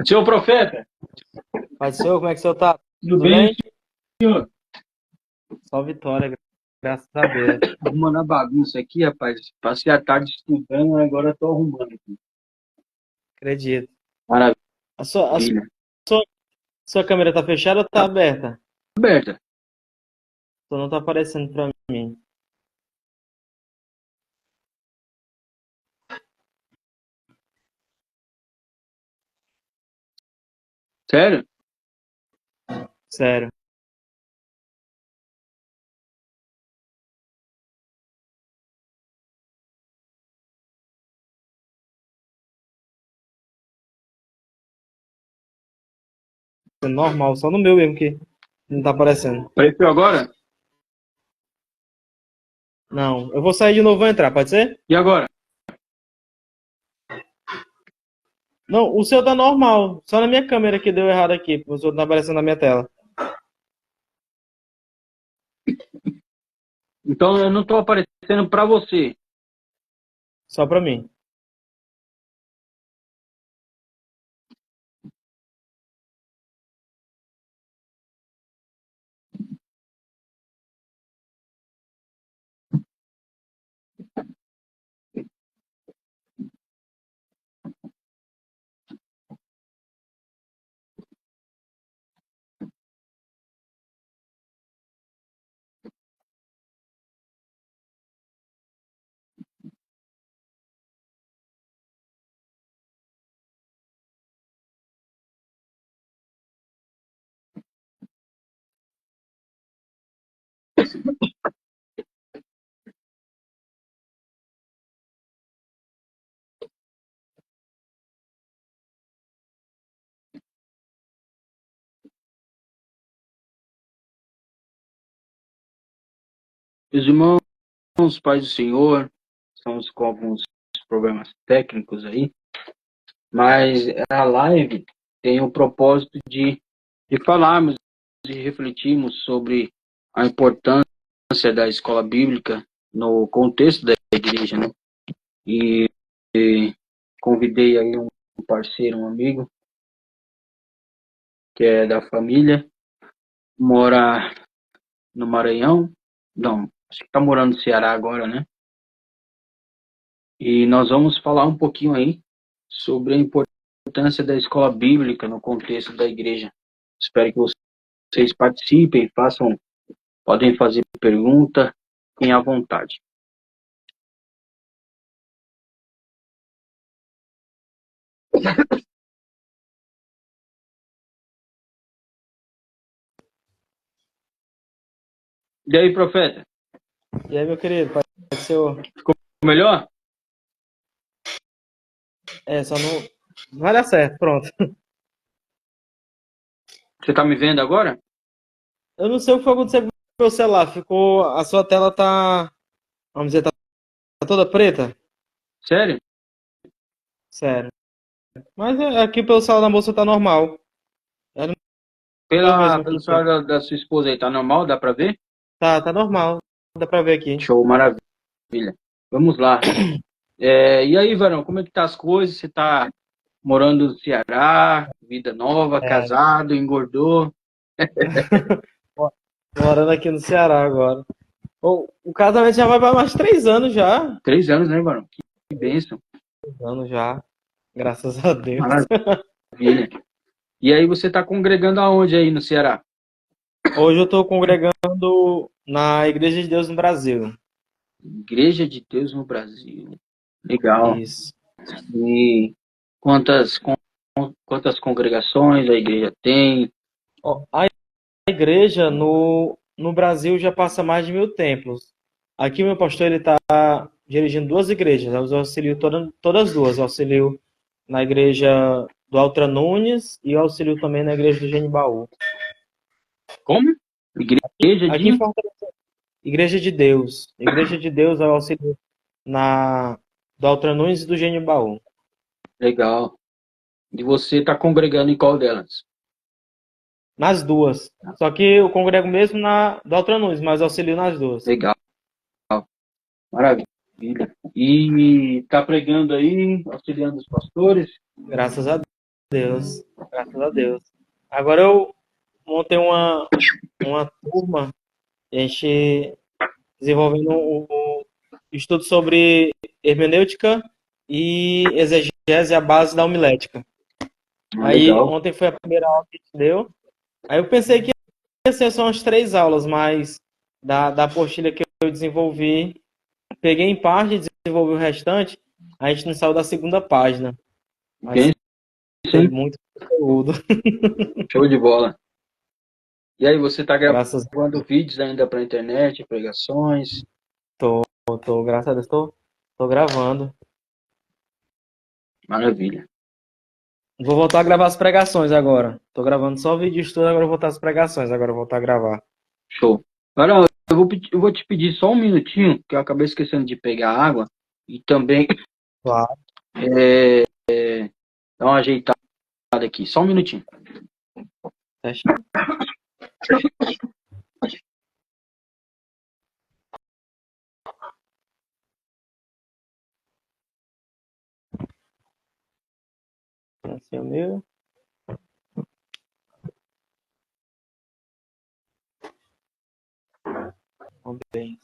Senhor profeta, Pai do Senhor, como é que o senhor tá? tudo Tudo bem, bem? senhor? Só vitória, graças a Deus. Arrumando a bagunça aqui, rapaz. Passei a tarde estudando, agora estou arrumando aqui. Acredito. Maravilha. A sua câmera tá fechada ou tá aberta? Aberta. Só não tá aparecendo pra mim. Sério? Sério. É normal, só no meu mesmo que não tá aparecendo. Apareceu agora? Não, eu vou sair de novo e vou entrar, pode ser? E agora? Não, o seu tá normal. Só na minha câmera que deu errado aqui. O seu não tá aparecendo na minha tela. Então eu não estou aparecendo para você. Só pra mim. Os irmãos, pais do Senhor, estamos com alguns problemas técnicos aí, mas a live tem o propósito de falarmos e refletirmos sobre a importância da escola bíblica no contexto da igreja, né? E convidei aí um parceiro, um amigo, que é da família, mora no Maranhão, não, acho que está morando no Ceará agora, né? E nós vamos falar um pouquinho aí sobre a importância da escola bíblica no contexto da igreja. Espero que vocês participem, podem fazer pergunta, fiquem à vontade. E aí, profeta, E aí, meu querido, Pai do Senhor? ficou melhor? Só não vai dar certo, pronto. Você tá me vendo agora? Eu não sei o que foi acontecer com o meu celular. A sua tela tá, vamos dizer, tá toda preta? Sério? Sério. Mas aqui pelo celular da moça tá normal. É no meu mesmo Pelo aqui. celular da sua esposa aí, tá normal? Dá pra ver? Tá normal. Dá pra ver aqui. Show, maravilha. Vamos lá. E aí, Varão, como é que tá as coisas? Você tá morando no Ceará, vida nova, É, casado, engordou? morando aqui no Ceará agora. O casamento já vai para mais 3 anos já. 3 anos, né, Varão? Que bênção. 3 anos já. Graças a Deus. Maravilha. E aí, você tá congregando aonde aí no Ceará? Hoje eu estou congregando na Igreja de Deus no Brasil. Igreja de Deus no Brasil. Legal. Isso. E quantas congregações a igreja tem? Ó, a igreja no Brasil já passa mais de 1.000 templos. Aqui o meu pastor ele está dirigindo 2 igrejas. Eu auxilio todas duas. Eu auxilio na igreja do Altra Nunes e eu auxilio também na igreja do Genibaú. Como? Igreja Aqui em de... Fortaleza, Igreja de Deus. Igreja de Deus eu auxilio na do Altra Nunes e do Genibaú. Legal. E você está congregando em qual delas? Nas duas. Só que eu congrego mesmo na do Altra Nunes, mas auxilio nas duas. Legal. Maravilha. E está pregando aí, auxiliando os pastores? Graças a Deus. Graças a Deus. Agora eu montei uma turma, a gente desenvolvendo um estudo sobre hermenêutica e exegese à base da homilética. Aí Legal. ontem foi a primeira aula que a gente deu. Aí eu pensei que ia ser só umas 3 aulas, mas da apostila que eu desenvolvi, peguei em parte e desenvolvi o restante, a gente não saiu da segunda página. Vai Bem, ser sim. muito conteúdo. Show de bola. E aí, você está Graças gravando vídeos ainda para a internet, pregações? graças a Deus, tô gravando. Maravilha. Vou voltar a gravar as pregações agora. Tô gravando só vídeo de estudo, agora vou voltar as pregações, agora vou voltar a gravar. Show. Agora, eu vou te pedir só um minutinho, que eu acabei esquecendo de pegar água. E também Claro. dar uma ajeitada aqui. Só um minutinho. Fecha. Assim, o meu. Vamos bem.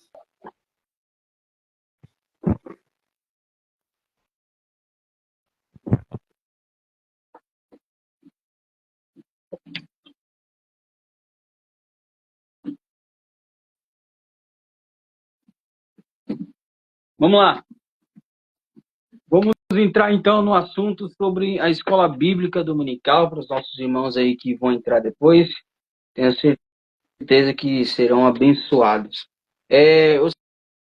Vamos lá. Vamos entrar então no assunto sobre a escola bíblica dominical para os nossos irmãos aí que vão entrar depois. Tenho certeza que serão abençoados. Ô,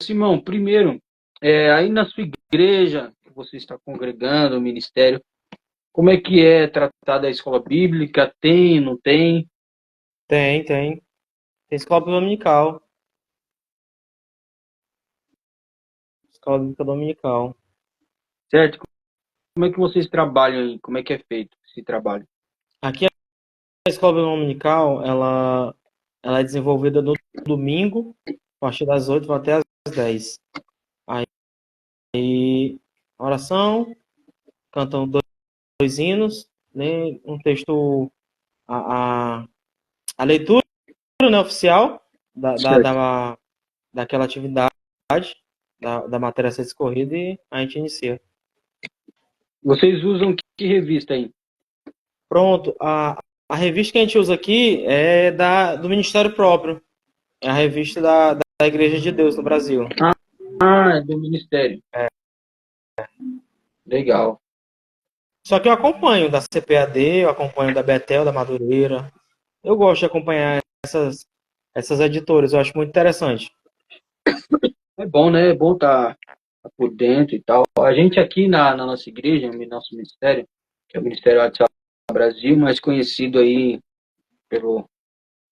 Simão, primeiro, aí na sua igreja, que você está congregando, o ministério, como é que é tratada a escola bíblica? Tem, não tem? Tem. Tem escola dominical. Escola bíblica dominical. Certo? Como é que vocês trabalham aí? Como é que é feito esse trabalho? Aqui a escola dominical, ela é desenvolvida no domingo, a partir das 8 até as 10. Aí, oração, cantam dois hinos, né, um texto, a, a, a leitura, né, oficial Certo. daquela atividade, da matéria a ser discorrida e a gente inicia. Vocês usam que revista aí? Pronto, a revista que a gente usa aqui é do Ministério próprio, é a revista da Igreja de Deus no Brasil. Ah, é do ministério. É. Legal. Só que eu acompanho da CPAD, eu acompanho da Betel, da Madureira. Eu gosto de acompanhar essas editoras, eu acho muito interessante. É bom, né? É bom estar por dentro e tal. A gente aqui na nossa igreja, no nosso ministério, que é o Ministério WhatsApp Brasil, mais conhecido aí pelo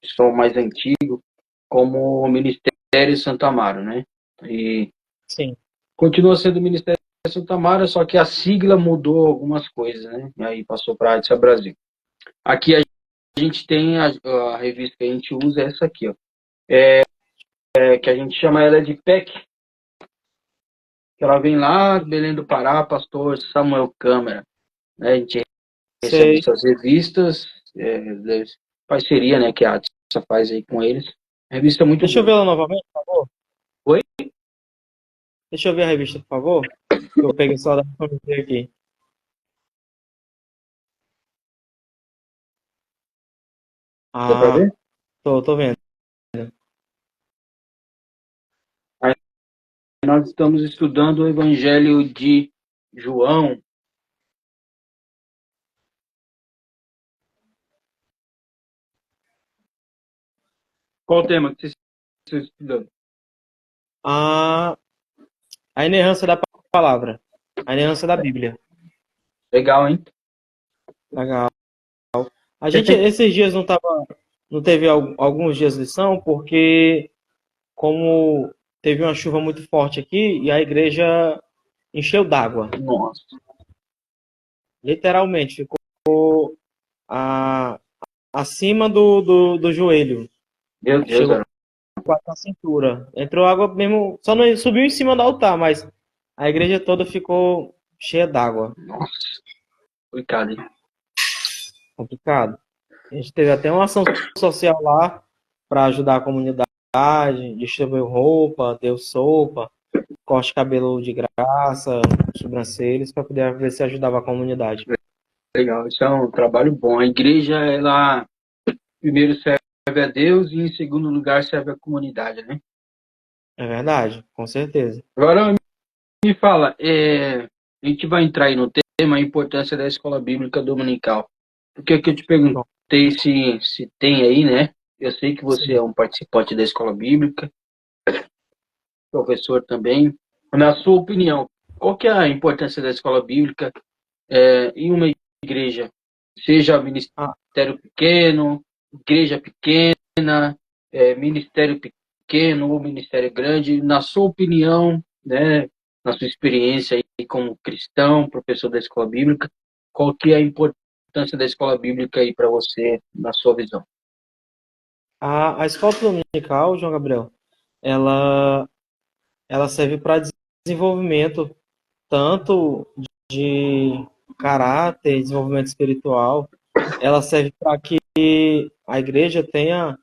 pessoal mais antigo, como o Ministério Santo Amaro, né? E Sim. continua sendo o Ministério Santo Amaro, só que a sigla mudou algumas coisas, né? E aí passou para a WhatsApp Brasil. Aqui a gente tem a revista que a gente usa, é essa aqui, ó. Que a gente chama ela de PEC, que ela vem lá, Belém do Pará, pastor Samuel Câmara, né? A gente recebe Sei. essas revistas, parceria, né, que a Atissa faz aí com eles. Revista muito Deixa eu boa. vê-la novamente, por favor. Oi? Deixa eu ver a revista, por favor. Eu peguei só da família aqui. Deu pra Ah, ver? tô vendo. Aí nós estamos estudando o Evangelho de João. Qual o tema que vocês estão estudando? Ah, a inerrância da palavra. A inerrância da Bíblia. Legal, hein? Legal. A gente, esses dias não teve alguns dias de lição, porque como teve uma chuva muito forte aqui e a igreja encheu d'água. Nossa, Literalmente, ficou a, acima do joelho. meu Deus, Chegou era. quase na cintura. Entrou água mesmo, só não subiu em cima do altar, mas a igreja toda ficou cheia d'água. Nossa, complicado, hein? Complicado. A gente teve até uma ação social lá para ajudar a comunidade, distribuiu roupa, deu sopa, corte de cabelo de graça, sobrancelhas, para poder ver se ajudava a comunidade. Legal, isso é um trabalho bom. A igreja, ela primeiro serve a Deus e em segundo lugar serve a comunidade, né? É verdade, com certeza. Agora me fala, a gente vai entrar aí no tema a importância da escola bíblica dominical. Por que que eu te Bom, perguntei se tem aí, né? Eu sei que você sim. é um participante da escola bíblica, professor também. Na sua opinião, qual que é a importância da escola bíblica em uma igreja? Seja Ah, ministério pequeno, igreja pequena, ministério pequeno ou ministério grande, na sua opinião, né, na sua experiência aí como cristão, professor da escola bíblica, qual que é a importância da escola bíblica aí para você, na sua visão? a escola dominical, João Gabriel, ela, ela serve para desenvolvimento tanto de caráter, desenvolvimento espiritual, ela serve para que a igreja tenha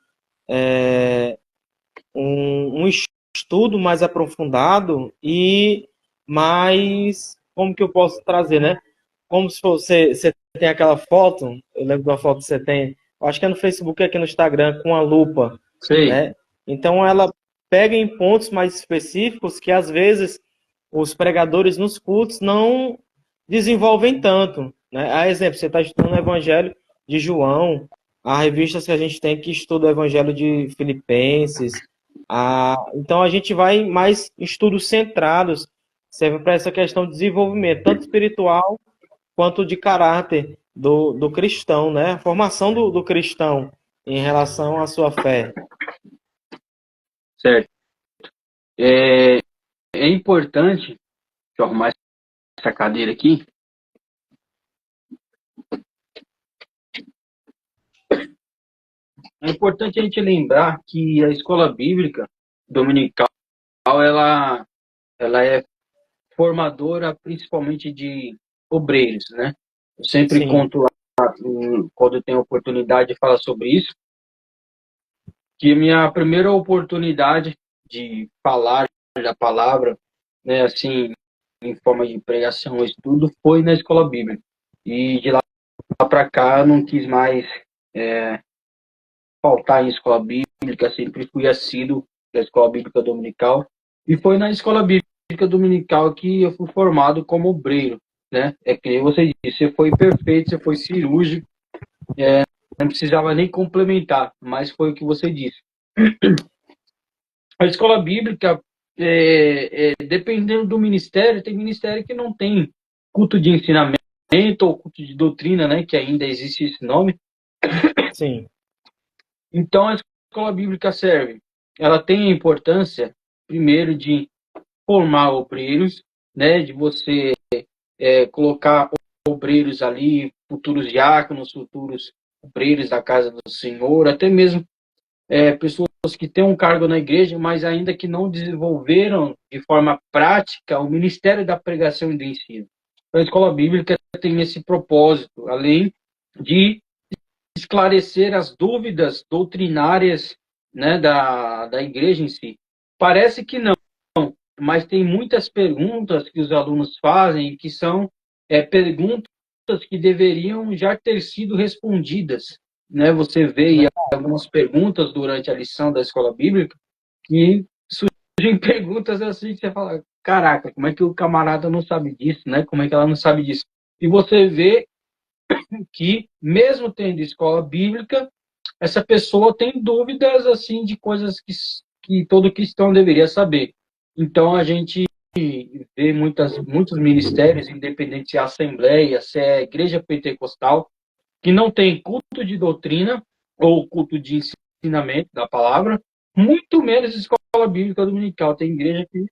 um estudo mais aprofundado e mais, como que eu posso trazer, né? Como se você tem aquela foto, eu lembro de uma foto que você tem, eu acho que é no Facebook e aqui no Instagram, com a lupa, Sei, né? Então ela pega em pontos mais específicos que às vezes os pregadores nos cultos não desenvolvem tanto, né? A exemplo, você está estudando o Evangelho de João, há revistas que a gente tem que estuda o Evangelho de Filipenses, então a gente vai mais em estudos centrados, serve para essa questão de desenvolvimento, tanto espiritual quanto de caráter do cristão, né? A formação do cristão em relação à sua fé. certo. É, é importante, deixa eu arrumar essa cadeira aqui, é importante a gente lembrar que a escola bíblica dominical, ela é formadora principalmente de obreiros, né? Eu sempre Sim, conto lá, quando eu tenho oportunidade de falar sobre isso, que a minha primeira oportunidade de falar da palavra, né, assim, em forma de pregação, estudo, foi na escola bíblica. E de lá para cá eu não quis mais faltar em escola bíblica, sempre fui assíduo da escola bíblica dominical. E foi na escola bíblica dominical que eu fui formado como obreiro, né? É que nem você disse, você foi perfeito, você foi cirúrgico, não precisava nem complementar, mas foi o que você disse. A escola bíblica, dependendo do ministério, tem ministério que não tem culto de ensinamento ou culto de doutrina, né? Que ainda existe esse nome. Sim. Então, a escola bíblica serve. Ela tem a importância, primeiro, de formar obreiros, né? De você colocar obreiros ali, futuros diáconos, futuros obreiros da casa do Senhor, até mesmo pessoas que têm um cargo na igreja, mas ainda que não desenvolveram de forma prática o ministério da pregação e do ensino. Então, a escola bíblica tem esse propósito, além de esclarecer as dúvidas doutrinárias, né, da igreja em si. Parece que não, mas tem muitas perguntas que os alunos fazem que são perguntas que deveriam já ter sido respondidas, né? Você vê aí algumas perguntas durante a lição da escola bíblica que surgem perguntas assim que você fala, caraca, como é que o camarada não sabe disso, né? Como é que ela não sabe disso? E você vê que, mesmo tendo escola bíblica, essa pessoa tem dúvidas assim de coisas que todo cristão deveria saber. Então, a gente vê muitos ministérios, independente se é assembleia, se é igreja pentecostal, que não tem culto de doutrina ou culto de ensinamento da palavra, muito menos escola bíblica dominical. Tem igreja que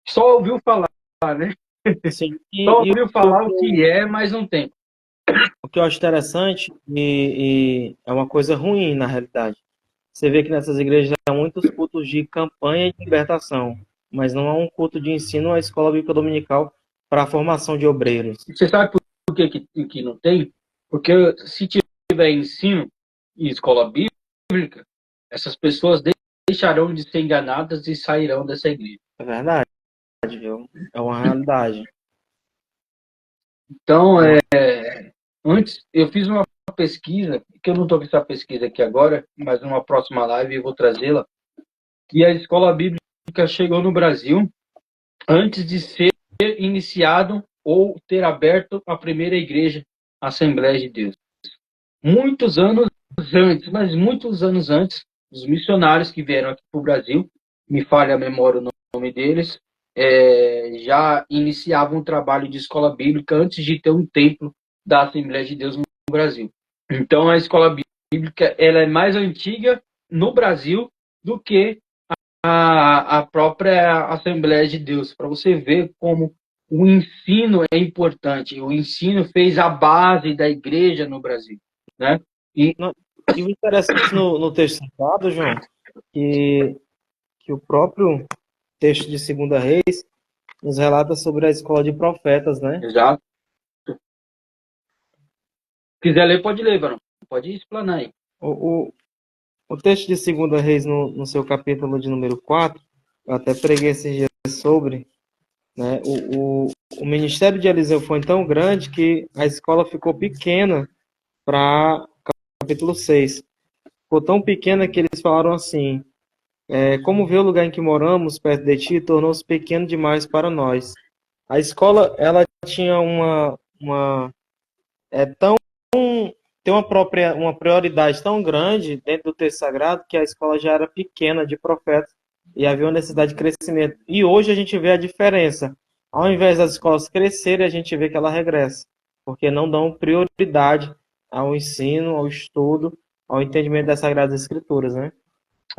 só ouviu falar, né? Sim. Só E ouviu falar o que é, mas não tem. o que eu acho interessante e é uma coisa ruim, na realidade. Você vê que nessas igrejas há muitos cultos de campanha e de libertação, mas não há um culto de ensino à escola bíblica dominical para a formação de obreiros. Você sabe por que não tem? Porque se tiver ensino e escola bíblica, essas pessoas deixarão de ser enganadas e sairão dessa igreja. É verdade, viu? É uma realidade. Então, antes, eu fiz uma pesquisa, que eu não estou com essa pesquisa aqui agora, mas numa próxima live eu vou trazê-la, que a escola bíblica chegou no Brasil antes de ser iniciado ou ter aberto a primeira igreja, a Assembleia de Deus. Muitos anos antes, mas muitos anos antes, os missionários que vieram aqui para o Brasil, me falha a memória o nome deles, já iniciavam um trabalho de escola bíblica antes de ter um templo da Assembleia de Deus no Brasil. Então, a escola bíblica ela é mais antiga no Brasil do que a própria Assembleia de Deus, para você ver como o ensino é importante. O ensino fez a base da igreja no Brasil, né? E E o interessante no texto citado, João, que o próprio texto de Segunda Reis nos relata sobre a escola de profetas, né? já quiser ler, pode ler, Varão. Pode explanar aí. O texto de Segunda Reis, no seu capítulo de número 4, eu até preguei esses dias sobre, né? O ministério de Eliseu foi tão grande que a escola ficou pequena para capítulo 6. Ficou tão pequena que eles falaram assim: como vê o lugar em que moramos, perto de ti, tornou-se pequeno demais para nós. A escola, ela tinha tão tem uma prioridade tão grande dentro do texto sagrado que a escola já era pequena de profetas e havia uma necessidade de crescimento. E hoje a gente vê a diferença. Ao invés das escolas crescerem, a gente vê que ela regressa, porque não dão prioridade ao ensino, ao estudo, ao entendimento das Sagradas Escrituras, né?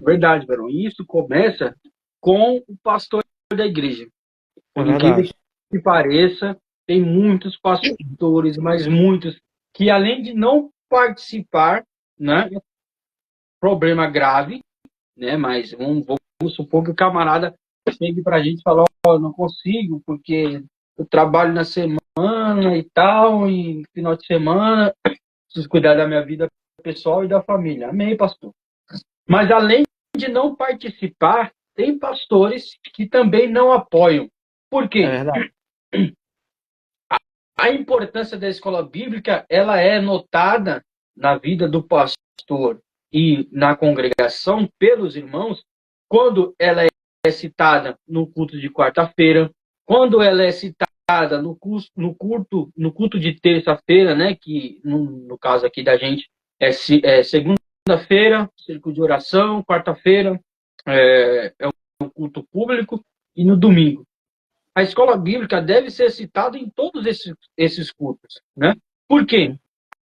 Verdade, Varão. E isso começa com o pastor da igreja. É Por incrível verdade. que pareça, tem muitos pastores, mas muitos, que além de não participar, né, problema grave, né, mas vamos supor que o camarada chegue para a gente e fala, ó, não consigo, porque eu trabalho na semana e tal, e no final de semana preciso cuidar da minha vida pessoal e da família. Amém, pastor. Mas além de não participar, tem pastores que também não apoiam. Por É quê? verdade. A importância da escola bíblica, ela é notada na vida do pastor e na congregação pelos irmãos quando ela é citada no culto de quarta-feira, quando ela é citada no culto de terça-feira, né, que no caso aqui da gente é segunda-feira, círculo de oração, quarta-feira é um culto público, e no domingo. A escola bíblica deve ser citada em todos esses cultos, né? Por quê?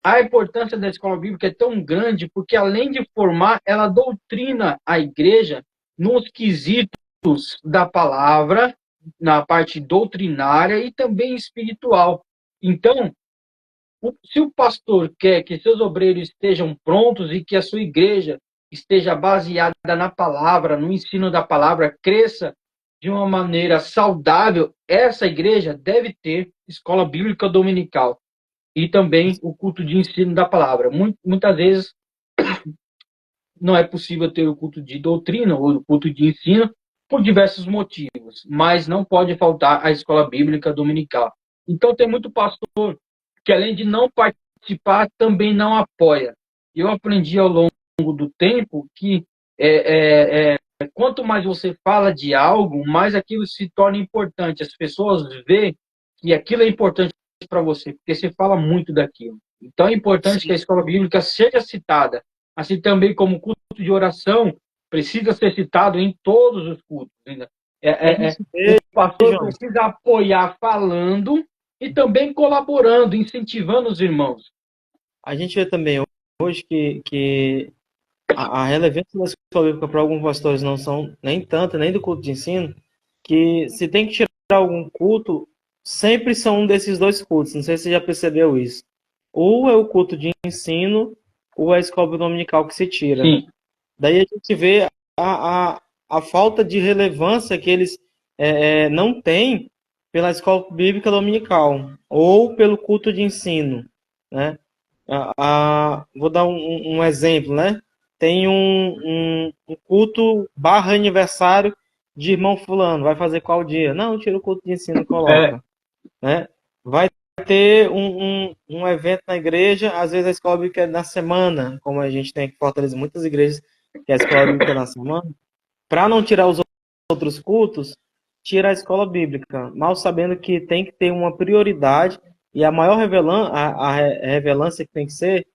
A importância da escola bíblica é tão grande porque, além de formar, ela doutrina a igreja nos quesitos da palavra, na parte doutrinária e também espiritual. Então, se o pastor quer que seus obreiros estejam prontos e que a sua igreja esteja baseada na palavra, no ensino da palavra, cresça de uma maneira saudável, essa igreja deve ter escola bíblica dominical e também o culto de ensino da palavra. Muitas vezes não é possível ter o culto de doutrina ou o culto de ensino por diversos motivos, mas não pode faltar a escola bíblica dominical. Então tem muito pastor que, além de não participar, também não apoia. Eu aprendi ao longo do tempo que quanto mais você fala de algo, mais aquilo se torna importante. As pessoas veem que aquilo é importante para você, porque você fala muito daquilo. Então é importante que a escola bíblica seja citada, assim também como o culto de oração precisa ser citado em todos os cultos. O pastor precisa apoiar falando e também colaborando, incentivando os irmãos. A gente vê também hoje que a relevância da escola bíblica para alguns pastores não são nem tanto, nem do culto de ensino, que se tem que tirar algum culto, sempre são um desses dois cultos. Não sei se você já percebeu isso. Ou é o culto de ensino, ou é a escola dominical que se tira. Sim. Daí a gente vê a falta de relevância que eles não têm pela escola bíblica dominical, ou pelo culto de ensino, né? Vou dar um exemplo, né? Tem um culto / aniversário de irmão fulano, vai fazer qual dia? Não, tira o culto de ensino e coloca. Né? Vai ter um evento na igreja, às vezes a escola bíblica é na semana, como a gente tem aqui em Fortaleza, muitas igrejas que a escola bíblica é na semana. Para não tirar os outros cultos, tira a escola bíblica, mal sabendo que tem que ter uma prioridade e a maior revelância que tem que ser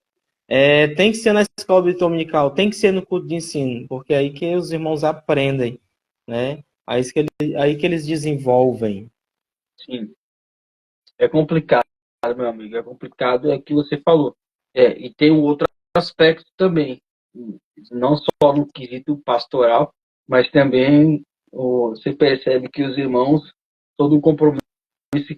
tem que ser na escola bíblica dominical, tem que ser no culto de ensino, porque é aí que os irmãos aprendem, né? Aí que eles desenvolvem. Sim. É complicado, meu amigo. É complicado, é o que você falou. E tem um outro aspecto também, não só no quesito pastoral, mas também você percebe que os irmãos, todo o compromisso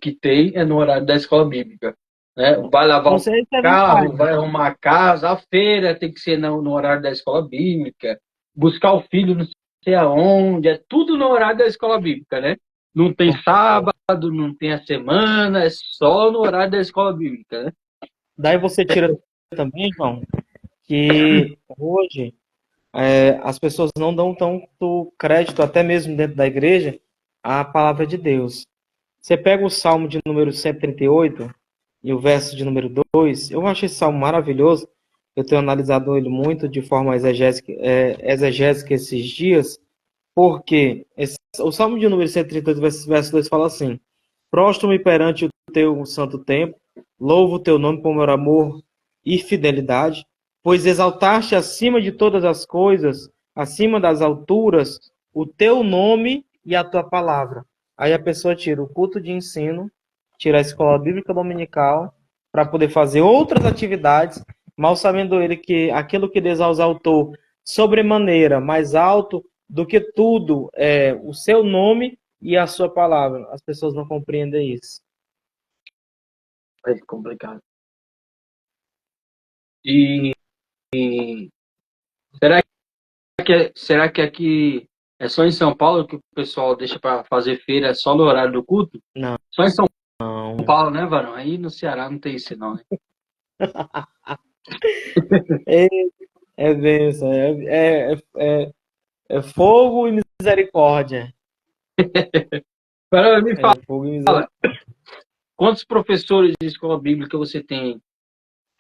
que tem é no horário da escola bíblica. Né? Vai lavar o carro, vai arrumar a casa, a feira tem que ser no horário da escola bíblica, buscar o filho não sei aonde, é tudo no horário da escola bíblica, né? Não tem sábado, não tem a semana, é só no horário da escola bíblica, né? Daí você tira também, João, que hoje as pessoas não dão tanto crédito, até mesmo dentro da igreja, à palavra de Deus. Você pega o Salmo de número 138 e o verso de número 2, eu acho esse salmo maravilhoso, eu tenho analisado ele muito de forma exegésica esses dias, porque o Salmo de número 138, verso 2 fala assim: prostro-me perante o teu santo templo, louvo o teu nome por meu amor e fidelidade, pois exaltaste acima de todas as coisas, acima das alturas, o teu nome e a tua palavra. Aí a pessoa tira o culto de ensino, tira a escola bíblica dominical, para poder fazer outras atividades, mal sabendo ele que aquilo que Deus exaltou sobremaneira, mais alto do que tudo, é o seu nome e a sua palavra. As pessoas não compreendem isso. É complicado. E será que aqui é só em São Paulo que o pessoal deixa para fazer feira só no horário do culto? Não. Só em São Paulo, né, Varão? Aí no Ceará não tem isso, não, né? É bênção, é fogo e misericórdia. Agora me fala, Fogo e misericórdia. quantos professores de escola bíblica você tem?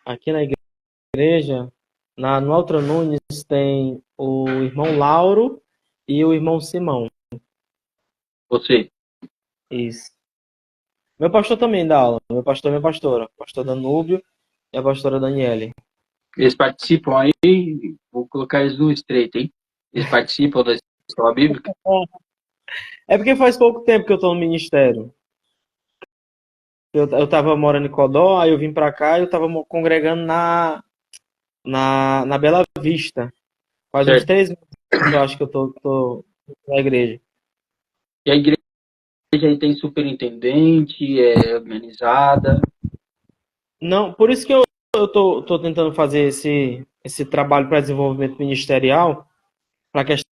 Aqui na igreja, no Alto Nunes, tem o irmão Lauro e o irmão Simão. Você? Isso. Meu pastor também dá aula. Meu pastor e minha pastora. O pastor Danúbio e a pastora Daniele. Eles participam aí, vou colocar eles no estreito, hein? Eles participam da escola bíblica? É porque faz pouco tempo que eu estou no ministério. Eu tava morando em Codó, aí eu vim pra cá e eu tava congregando na Bela Vista. Faz uns Certo? 3 meses que eu acho que eu tô na igreja. E a igreja aí tem superintendente, é organizada. Não, por isso que eu tô tentando fazer esse trabalho para desenvolvimento ministerial, para a questão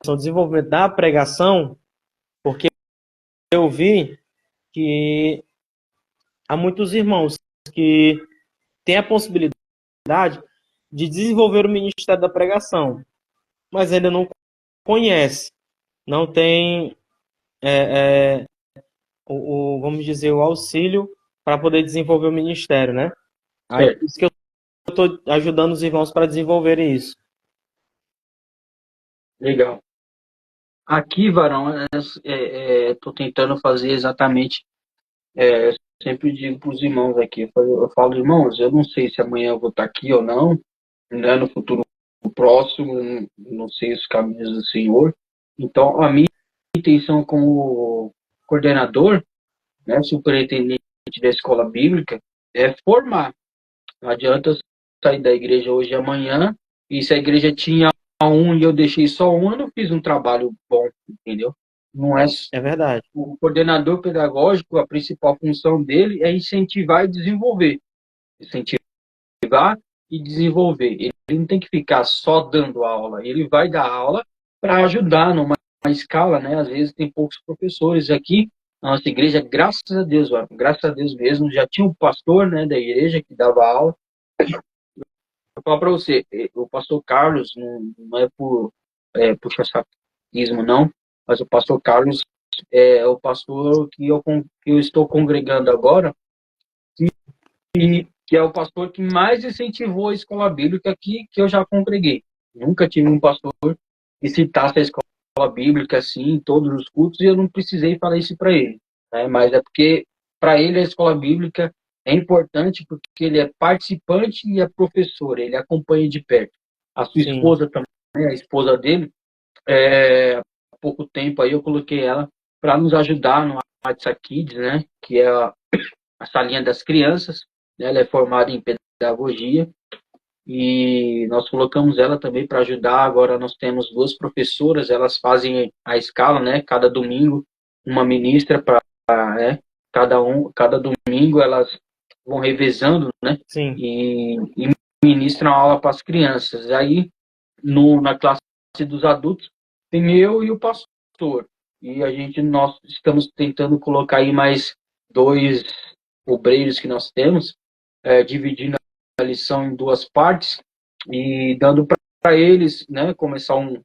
do desenvolvimento da pregação, porque eu vi que há muitos irmãos que têm a possibilidade de desenvolver o ministério da pregação, mas ainda não conhece, não tem, vamos dizer, o auxílio para poder desenvolver o ministério, né? Aí Certo? por isso que eu estou ajudando os irmãos para desenvolverem isso. Legal. Aqui, Varão, estou tentando fazer exatamente. Eu sempre digo para os irmãos aqui, eu falo, irmãos, eu não sei se amanhã eu vou estar aqui ou não, né, no futuro próximo, não sei os caminhos do Senhor. Então, a minha intenção como coordenador, né, superintendente da escola bíblica, é formar. Não adianta eu sair da igreja hoje e amanhã, e se a igreja tinha um e eu deixei só um, eu não fiz um trabalho bom, entendeu? Não é É verdade. o coordenador pedagógico, a principal função dele é incentivar e desenvolver. Incentivar e desenvolver. Ele não tem que ficar só dando aula, ele vai dar aula para ajudar numa escala, né? Às vezes tem poucos professores aqui. Na nossa igreja, graças a Deus mesmo, já tinha um pastor, né, da igreja que dava aula. Eu falo para você, o pastor Carlos, não é por puxa-saquismo, não, mas o pastor Carlos é o pastor que eu estou congregando agora, que é o pastor que mais incentivou a escola bíblica que eu já congreguei. Nunca tive um pastor que citasse a escola bíblica assim em todos os cultos e eu não precisei falar isso para ele. Né? Mas é porque, para ele, a escola bíblica é importante porque ele é participante e é professor, ele acompanha de perto. A sua Sim, esposa também, a esposa dele, há pouco tempo aí eu coloquei ela para nos ajudar no WhatsApp Kids, né? Que é a salinha das crianças, né? Ela é formada em pedagogia e nós colocamos ela também para ajudar. Agora nós temos duas professoras, elas fazem a escala, né? Cada domingo uma ministra para, né? Cada domingo elas vão revezando, né? sim, E ministram aula para as crianças. Aí na classe dos adultos tem eu e o pastor. E nós estamos tentando colocar aí mais dois obreiros que nós temos, dividindo a lição em duas partes e dando para eles, né, começar um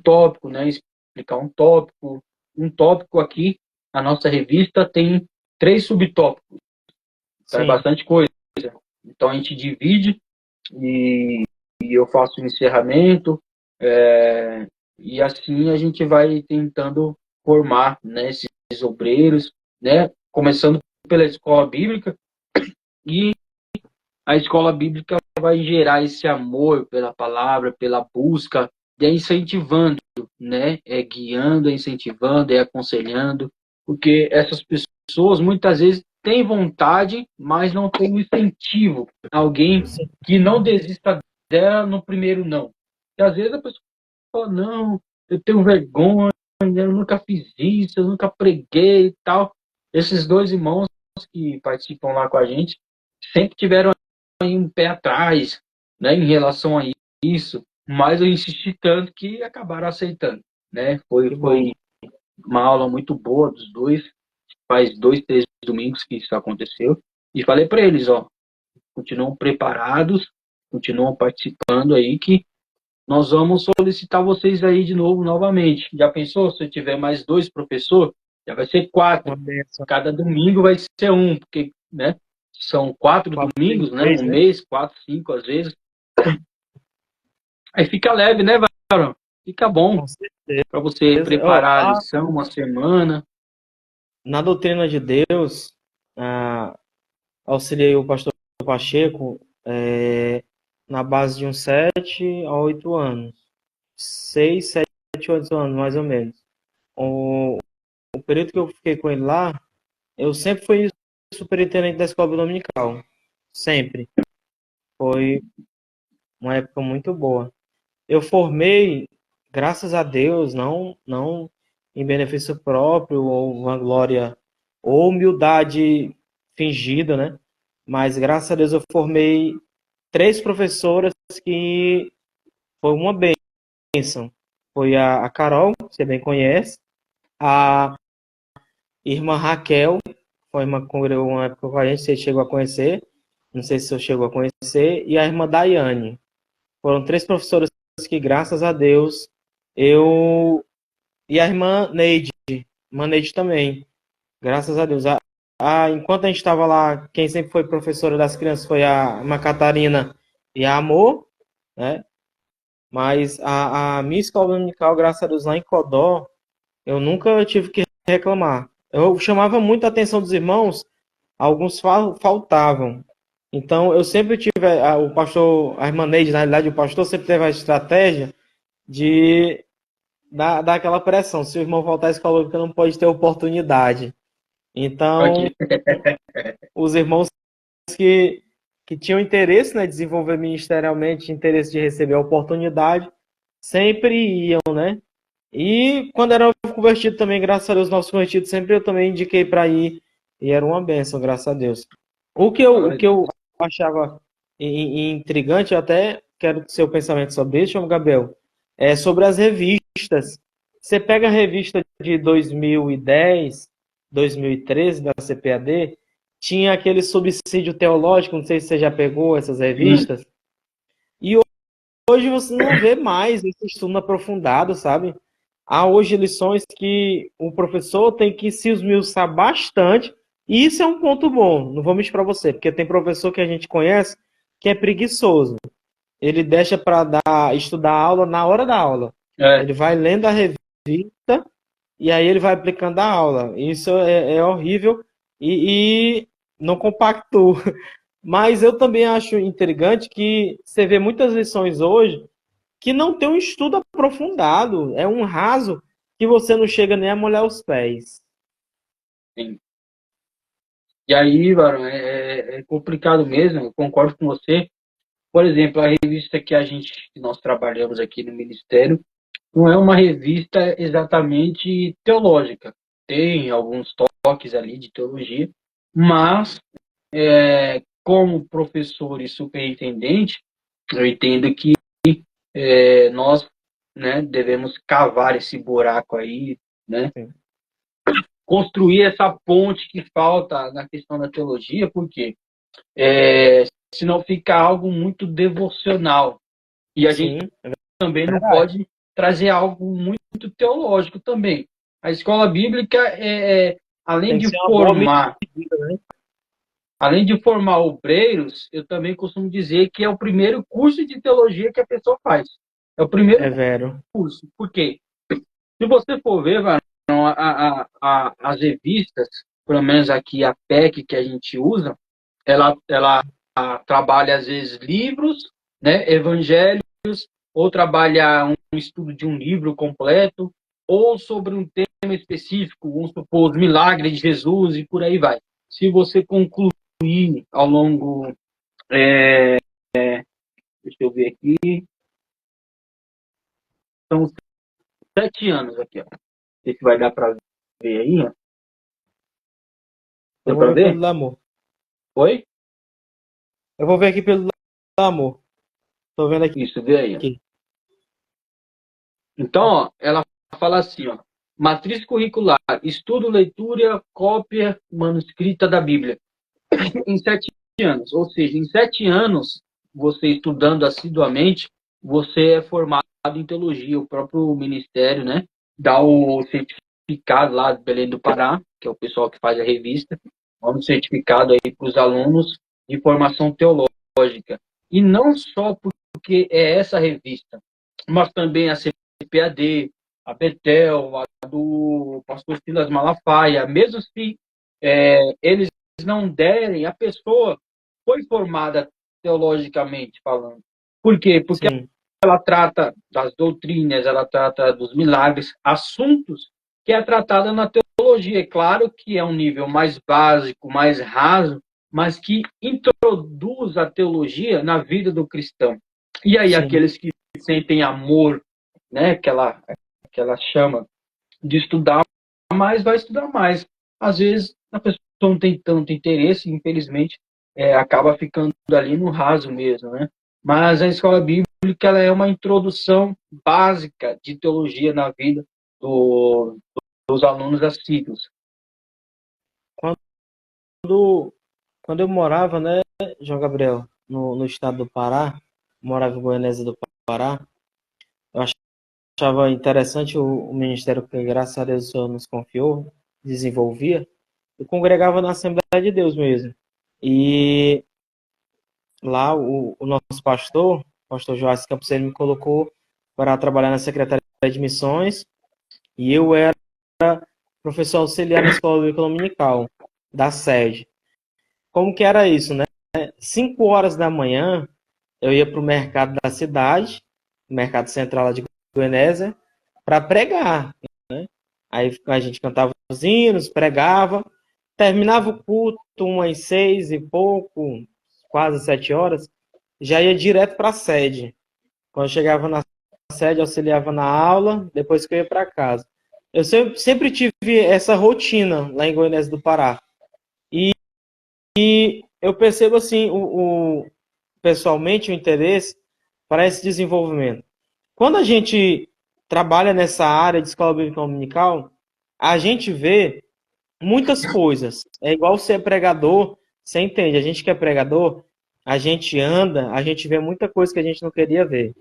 tópico, né, explicar um tópico. Um tópico aqui, a nossa revista tem 3 subtópicos, então é sim. bastante coisa. Então a gente divide e eu faço o encerramento, é, e assim a gente vai tentando formar, né, esses obreiros, né, começando pela escola bíblica, e a escola bíblica vai gerar esse amor pela palavra, pela busca, é incentivando, né, guiando, é incentivando, é aconselhando, porque essas pessoas muitas vezes têm vontade, mas não têm um incentivo, alguém Sim. que não desista dela no primeiro não. E às vezes a pessoa fala, não, eu tenho vergonha, eu nunca fiz isso, eu nunca preguei e tal. Esses dois irmãos que participam lá com a gente sempre tiveram um pé atrás, né, em relação a isso, mas eu insisti tanto que acabaram aceitando, né? Que Foi bom. uma aula muito boa dos dois, faz 2, 3 domingos que isso aconteceu, e falei para eles, ó, continuam preparados, continuam participando aí, que nós vamos solicitar vocês aí de novo, novamente. Já pensou? Se eu tiver mais 2 professores, já vai ser Uma 4. benção. Cada domingo vai ser um, porque, né? São 4 4 domingos, né? três, Um né? mês, 4, 5 às vezes. Aí fica leve, né, Varão? Fica bom Com certeza. para você Ó, preparar a lição uma semana. na doutrina de Deus, auxiliei o pastor Pacheco na base de uns 7 a 8 anos. 6, 7, 8 anos, mais ou menos. O, o período que eu fiquei com ele lá, eu sempre fui superintendente da escola dominical. Sempre. Foi uma época muito boa. Eu formei, graças a Deus, não em benefício próprio ou vanglória ou humildade fingida, né? Mas graças a Deus eu formei 3 professoras que foi uma bênção. Foi a Carol, que você bem conhece, a irmã Raquel, foi uma época com a gente, você chegou a conhecer, não sei se você chegou a conhecer, e a irmã Daiane. Foram 3 professoras que, graças a Deus, eu. E a irmã Neide também, graças a Deus. Enquanto a gente estava lá, quem sempre foi professora das crianças foi a irmã Catarina e a Amor, né? Mas a minha escola dominical, graças a Deus, lá em Codó, eu nunca tive que reclamar. Eu chamava muito a atenção dos irmãos, alguns faltavam. Então, eu sempre tive, o pastor, a irmã Neide, na realidade, o pastor sempre teve a estratégia de dar aquela pressão. Se o irmão faltar à escola bíblica, não pode ter oportunidade. Então, Ok. os irmãos que tinham interesse, né, desenvolver ministerialmente, interesse de receber a oportunidade, sempre iam, né? E quando era novo convertido também, graças a Deus, nossos convertidos, sempre eu também indiquei para ir, e era uma bênção, graças a Deus. O que eu achava intrigante, eu até quero seu pensamento sobre isso, João Gabriel, é sobre as revistas. Você pega a revista de 2010, 2013 da CPAD, tinha aquele subsídio teológico, não sei se você já pegou essas Sim. revistas, e hoje você não vê mais esse estudo aprofundado, sabe? Há hoje lições que o professor tem que se esmiuçar bastante, e isso é um ponto bom, não vou mentir para você, porque tem professor que a gente conhece que é preguiçoso. Ele deixa para estudar a aula na hora da aula. É, Ele vai lendo a revista e aí ele vai aplicando a aula. Isso é horrível e não compactua. Mas eu também acho intrigante que você vê muitas lições hoje que não tem um estudo aprofundado. É um raso que você não chega nem a molhar os pés. sim. E aí, Varão, é complicado mesmo, eu concordo com você. Por exemplo, a revista que nós trabalhamos aqui no Ministério, não é uma revista exatamente teológica. Tem alguns toques ali de teologia, mas como professor e superintendente, eu entendo que nós, né, devemos cavar esse buraco aí, né, Sim. construir essa ponte que falta na questão da teologia, porque senão fica algo muito devocional. E a gente Sim, é também não verdade. pode trazer algo muito teológico também. A escola bíblica além Tem que de ser uma boa formar, medida, né? além de formar obreiros, eu também costumo dizer que é o primeiro curso de teologia que a pessoa faz. É o primeiro É vero. curso. Por quê? Se você for ver, Varão, as revistas, pelo menos aqui a PEC que a gente usa, ela trabalha às vezes livros, né, evangelhos, ou trabalha um estudo de um livro completo, ou sobre um tema específico, vamos supor, os milagres de Jesus e por aí vai. Se você concluir ao longo, deixa eu ver aqui, são 7 anos aqui, ó. Não sei se vai dar para ver aí, ó. Eu Deu vou para ver ver? pelo amor. Oi? Eu vou ver aqui pelo amor. Tô vendo Isso, vê aí, ó. aqui. Então, ó, ela fala assim, ó, matriz curricular, estudo, leitura, cópia manuscrita da Bíblia, em 7 anos. Ou seja, em 7 anos, você estudando assiduamente, você é formado em teologia. O próprio ministério, né, dá o certificado lá de Belém do Pará, que é o pessoal que faz a revista, dá um certificado aí para os alunos de formação teológica. E não só porque é essa revista, mas também a CPAD, a Betel, a do pastor Silas Malafaia, mesmo se eles não derem, a pessoa foi formada teologicamente falando. Por quê? Porque Sim, ela trata das doutrinas, ela trata dos milagres, assuntos que é tratada na teologia. É claro que é um nível mais básico, mais raso, mas que introduz a teologia na vida do cristão. E aí, Sim. aqueles que sentem amor, né, aquela chama de estudar mais, vai estudar mais. Às vezes, a pessoa não tem tanto interesse, infelizmente, acaba ficando ali no raso mesmo, né? Mas a escola bíblica ela é uma introdução básica de teologia na vida dos alunos das siglas. Quando, quando eu morava, né, João Gabriel, no estado do Pará, morava em Goianésia do Pará, eu achava interessante o ministério que, graças a Deus, o Senhor nos confiou, desenvolvia. Eu congregava na Assembleia de Deus mesmo. E lá o nosso pastor, o pastor Joás Campos, ele me colocou para trabalhar na Secretaria de Missões e eu era professor auxiliar na Escola Bíblica Dominical da sede. Como que era isso, né? 5 horas da manhã eu ia para o mercado da cidade, o mercado central lá de Goianésia, para pregar, né? Aí a gente cantava os hinos, pregava, terminava o culto umas 6 e pouco, quase 7 horas, já ia direto para a sede. Quando eu chegava na sede, auxiliava na aula, depois que eu ia para casa. Eu sempre tive essa rotina lá em Goianésia do Pará. E eu percebo assim, pessoalmente, o interesse para esse desenvolvimento. Quando a gente trabalha nessa área de escola bíblica dominical, a gente vê muitas coisas. É igual ser pregador, você entende? A gente que é pregador, a gente anda, a gente vê muita coisa que a gente não queria ver.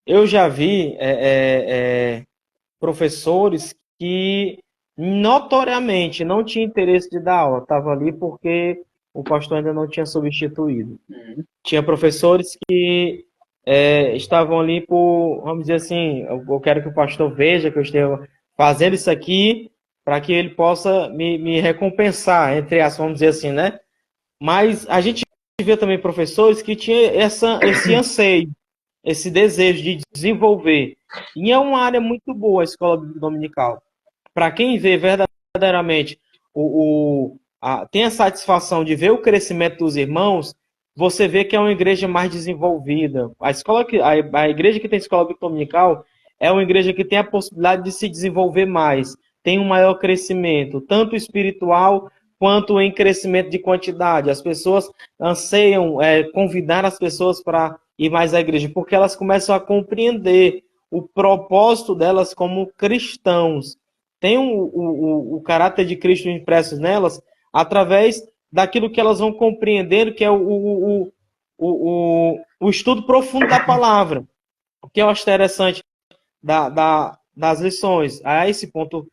Eu já vi professores que notoriamente não tinham interesse de dar aula, estava ali porque o pastor ainda não tinha substituído. Tinha professores que estavam ali por, vamos dizer assim, eu quero que o pastor veja que eu esteja fazendo isso aqui para que ele possa me recompensar, entre aspas, vamos dizer assim, né? Mas a gente vê também professores que tinham esse anseio, esse desejo de desenvolver. E é uma área muito boa a escola dominical. Para quem vê verdadeiramente tem a satisfação de ver o crescimento dos irmãos, você vê que é uma igreja mais desenvolvida. A igreja que tem escola dominical é uma igreja que tem a possibilidade de se desenvolver mais, tem um maior crescimento, tanto espiritual quanto em crescimento de quantidade. As pessoas anseiam convidar as pessoas para ir mais à igreja, porque elas começam a compreender o propósito delas como cristãos. Tem o caráter de Cristo impresso nelas através daquilo que elas vão compreendendo, que é o estudo profundo da palavra. O que eu acho interessante das lições. A esse ponto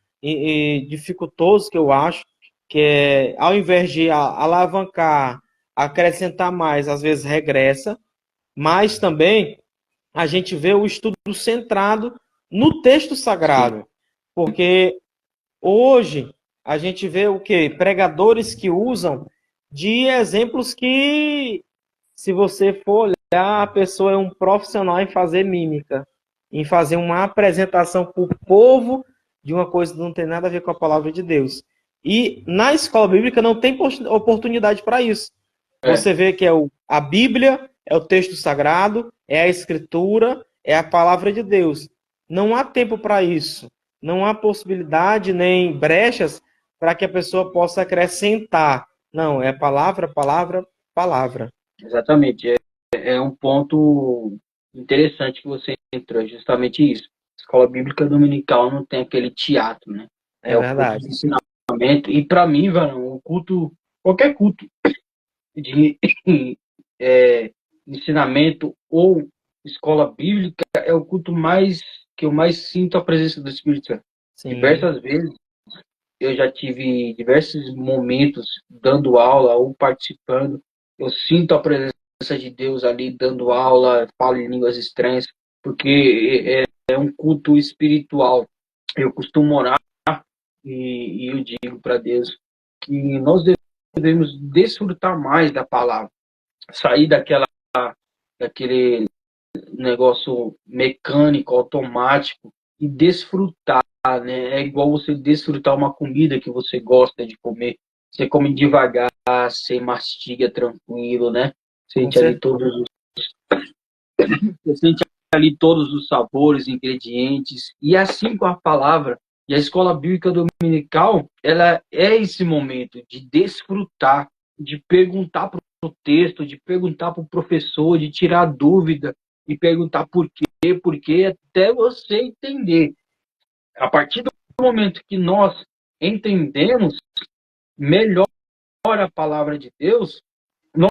dificultoso que eu acho, que é, ao invés de alavancar, acrescentar mais, às vezes regressa, mas também a gente vê o estudo centrado no texto sagrado. Porque hoje a gente vê o quê? Pregadores que usam de exemplos que, se você for olhar, a pessoa é um profissional em fazer mímica, em fazer uma apresentação para o povo de uma coisa que não tem nada a ver com a palavra de Deus. E na escola bíblica não tem oportunidade para isso. Você vê que a Bíblia é o texto sagrado, é a escritura, é a palavra de Deus. Não há tempo para isso. Não há possibilidade nem brechas para que a pessoa possa acrescentar. Não, é palavra, palavra, palavra. Exatamente. É um ponto interessante que você entrou, é justamente isso. A escola bíblica dominical não tem aquele teatro, né? É O culto verdade. de ensinamento. E para mim, velho, o culto, qualquer culto de ensinamento ou escola bíblica é o culto mais que eu mais sinto a presença do Espírito Santo. Sim. Diversas vezes eu já tive diversos momentos dando aula ou participando. Eu sinto a presença de Deus ali dando aula, falo em línguas estranhas, porque é um culto espiritual. Eu costumo orar e eu digo para Deus que nós devemos desfrutar mais da palavra, sair daquele negócio mecânico, automático e desfrutar. né? É igual você desfrutar uma comida que você gosta de comer. Você come devagar, você mastiga tranquilo, né? Com Sente ali certeza. todos os, você sente ali todos os sabores, ingredientes. E assim com a palavra. E a escola bíblica dominical, ela é esse momento de desfrutar, de perguntar para o texto, de perguntar para o professor, de tirar dúvida, e perguntar por quê, até você entender. A partir do momento que nós entendemos melhor a palavra de Deus, nós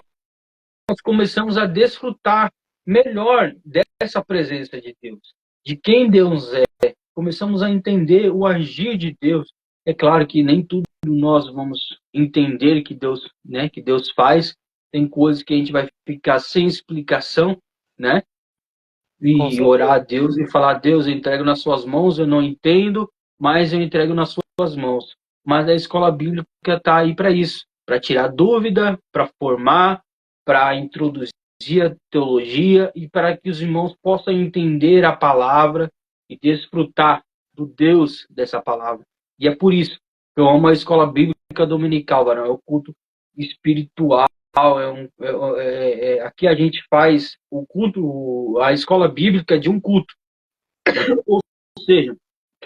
começamos a desfrutar melhor dessa presença de Deus, de quem Deus é. Começamos a entender o agir de Deus. É claro que nem tudo nós vamos entender que Deus, né, que Deus faz. Tem coisas que a gente vai ficar sem explicação, né? Com E orar a certeza. Deus e falar: Deus, eu entrego nas suas mãos, eu não entendo, mas eu entrego nas suas mãos. Mas a escola bíblica está aí para isso, para tirar dúvida, para formar, para introduzir a teologia e para que os irmãos possam entender a palavra e desfrutar do Deus dessa palavra. E é por isso que eu amo a escola bíblica dominical, varão. É o culto espiritual. Aqui a gente faz o culto, a escola bíblica de um culto. Ou seja,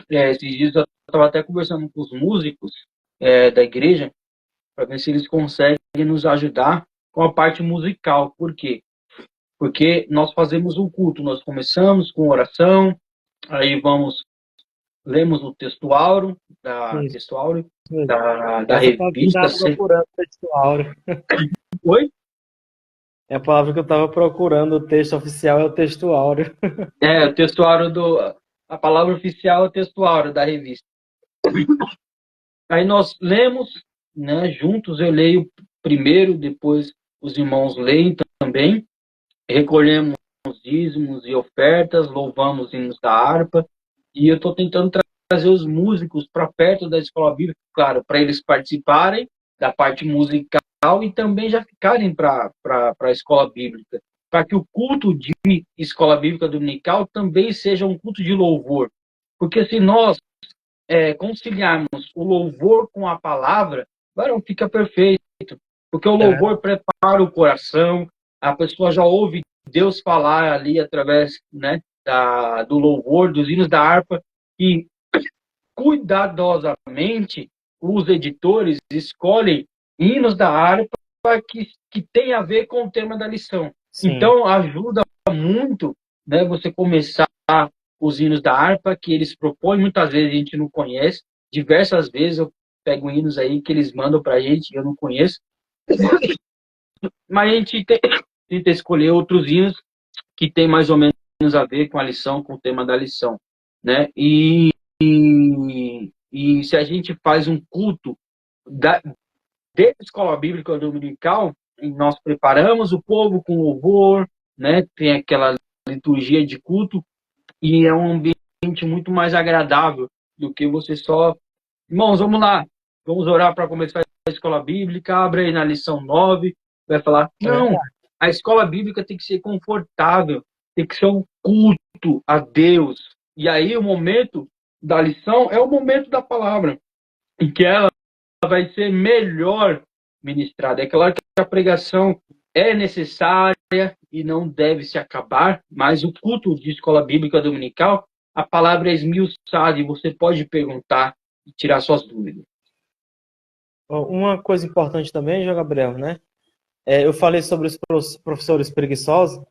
esses dias eu estava até conversando com os músicos da igreja para ver se eles conseguem nos ajudar com a parte musical. Por quê? Porque nós fazemos um culto, nós começamos com oração, aí lemos o textuário Isso mesmo. da Essa palavra que eu revista. estava procurando, texto áureo. Oi? É a palavra que eu estava procurando, o texto oficial é o texto áureo. O textuário a palavra oficial é o textuário da revista. Aí nós lemos, né, juntos, eu leio primeiro, depois os irmãos leem também, recolhemos dízimos e ofertas, louvamos hinos da harpa, e eu estou tentando trazer os músicos para perto da escola bíblica, claro, para eles participarem da parte musical e também já ficarem para a escola bíblica, para que o culto de escola bíblica dominical também seja um culto de louvor. Porque se nós conciliarmos o louvor com a palavra, varão, fica perfeito. Porque o É verdade. louvor prepara o coração, a pessoa já ouve Deus falar ali através, né, do louvor, dos hinos da harpa, e cuidadosamente os editores escolhem hinos da harpa que tem a ver com o tema da lição. Sim. Então, ajuda muito, né, você começar os hinos da harpa que eles propõem, muitas vezes a gente não conhece, diversas vezes eu pego hinos aí que eles mandam para a gente, eu não conheço, mas a gente tenta escolher outros hinos que tem mais ou menos a ver com a lição, com o tema da lição, né? E se a gente faz um culto de escola bíblica dominical, nós preparamos o povo com louvor, né? Tem aquela liturgia de culto e é um ambiente muito mais agradável do que você só... Irmãos, vamos lá, vamos orar para começar a escola bíblica, abre aí na lição 9, vai falar, É não, verdade. a escola bíblica tem que ser confortável, tem que ser um culto a Deus. E aí o momento da lição é o momento da palavra, em que ela vai ser melhor ministrada. É claro que a pregação é necessária e não deve se acabar, mas o culto de escola bíblica dominical, a palavra é esmiuçada e você pode perguntar e tirar suas dúvidas. Uma coisa importante também, João Gabriel, né? Eu falei sobre os professores preguiçosos,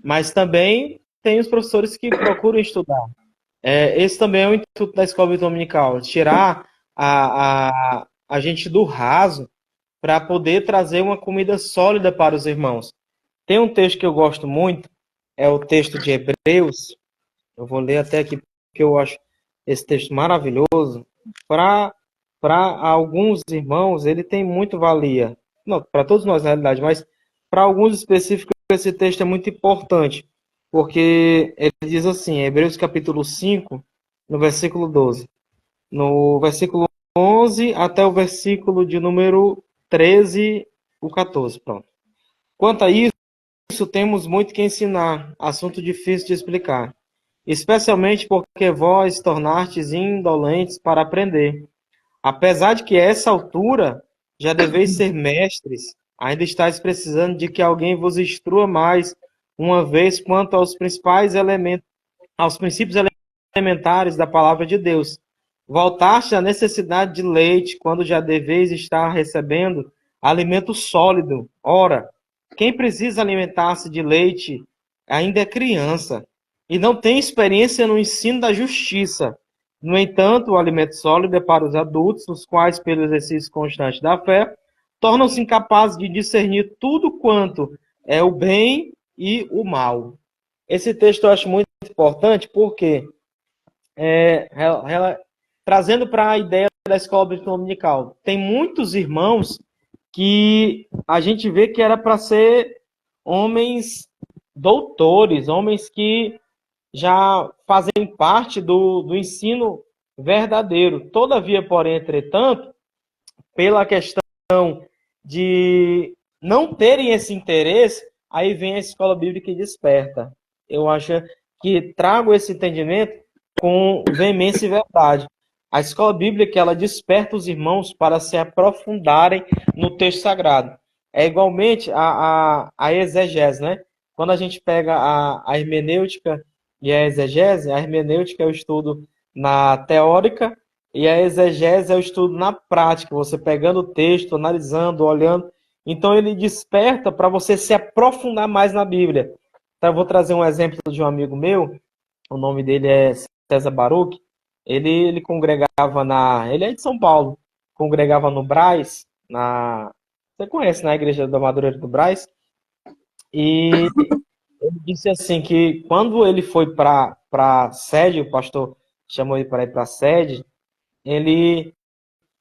mas também tem os professores que procuram estudar. Esse também é o intuito da escola dominical, tirar a gente do raso para poder trazer uma comida sólida para os irmãos. Tem um texto que eu gosto muito, é o texto de Hebreus. Eu vou ler até aqui porque eu acho esse texto maravilhoso. Para alguns irmãos, ele tem muito valia. Não, para todos nós, na realidade, mas para alguns específicos, esse texto é muito importante. Porque ele diz assim, Hebreus capítulo 5, no versículo 12. No versículo 11 até o versículo de número 13, o 14, pronto. Quanto a isso, temos muito que ensinar, assunto difícil de explicar. especialmente porque vós tornastes indolentes para aprender. Apesar de que a essa altura já deveis ser mestres, ainda estáis precisando de que alguém vos instrua mais uma vez quanto aos principais elementos, aos princípios elementares da palavra de Deus. Voltaste à necessidade de leite quando já deveis estar recebendo alimento sólido. Ora, quem precisa alimentar-se de leite ainda é criança e não tem experiência no ensino da justiça. No entanto, o alimento sólido é para os adultos, os quais, pelo exercício constante da fé, tornam-se incapazes de discernir tudo quanto é o bem e o mal. Esse texto eu acho muito importante porque trazendo para a ideia da escola bíblica dominical, tem muitos irmãos que a gente vê que era para ser homens doutores, homens que já fazem parte do ensino verdadeiro. Todavia, porém, entretanto, pela questão de não terem esse interesse, aí vem a escola bíblica e desperta. Eu acho que trago esse entendimento com veemência e verdade. A escola bíblica, ela desperta os irmãos para se aprofundarem no texto sagrado. É igualmente a exegese, né? Quando a gente pega a hermenêutica e a exegese, a hermenêutica é o estudo na teórica e a exegese é o estudo na prática, você pegando o texto, analisando, olhando. Então ele desperta para você se aprofundar mais na Bíblia. Então eu vou trazer um exemplo de um amigo meu, o nome dele é César Baruch. Ele congregava ele é de São Paulo, congregava no Brás, você conhece, na igreja da Madureira do Brás, e ele disse assim que quando ele foi para a sede, o pastor chamou ele para ir para a sede, ele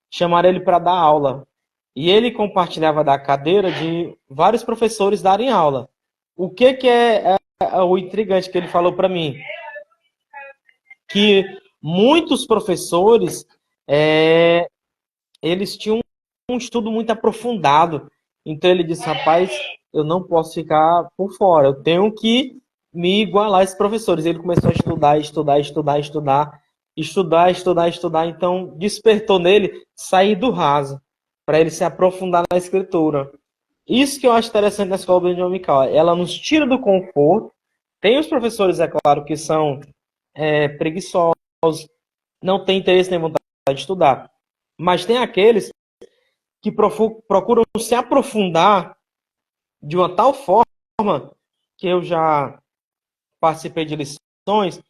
chamaram ele para dar aula. E ele compartilhava da cadeira de vários professores darem aula. O que é o intrigante que ele falou para mim? Que muitos professores, eles tinham um estudo muito aprofundado. Então ele disse, rapaz, eu não posso ficar por fora, eu tenho que me igualar a esses professores. Ele começou a estudar. Então despertou nele sair do raso, para ele se aprofundar na escritura. Isso que eu acho interessante na escola bíblica dominical. Ela nos tira do conforto. Tem os professores, é claro, que são preguiçosos, não têm interesse nem vontade de estudar. Mas tem aqueles que procuram se aprofundar de uma tal forma que eu já participei de lições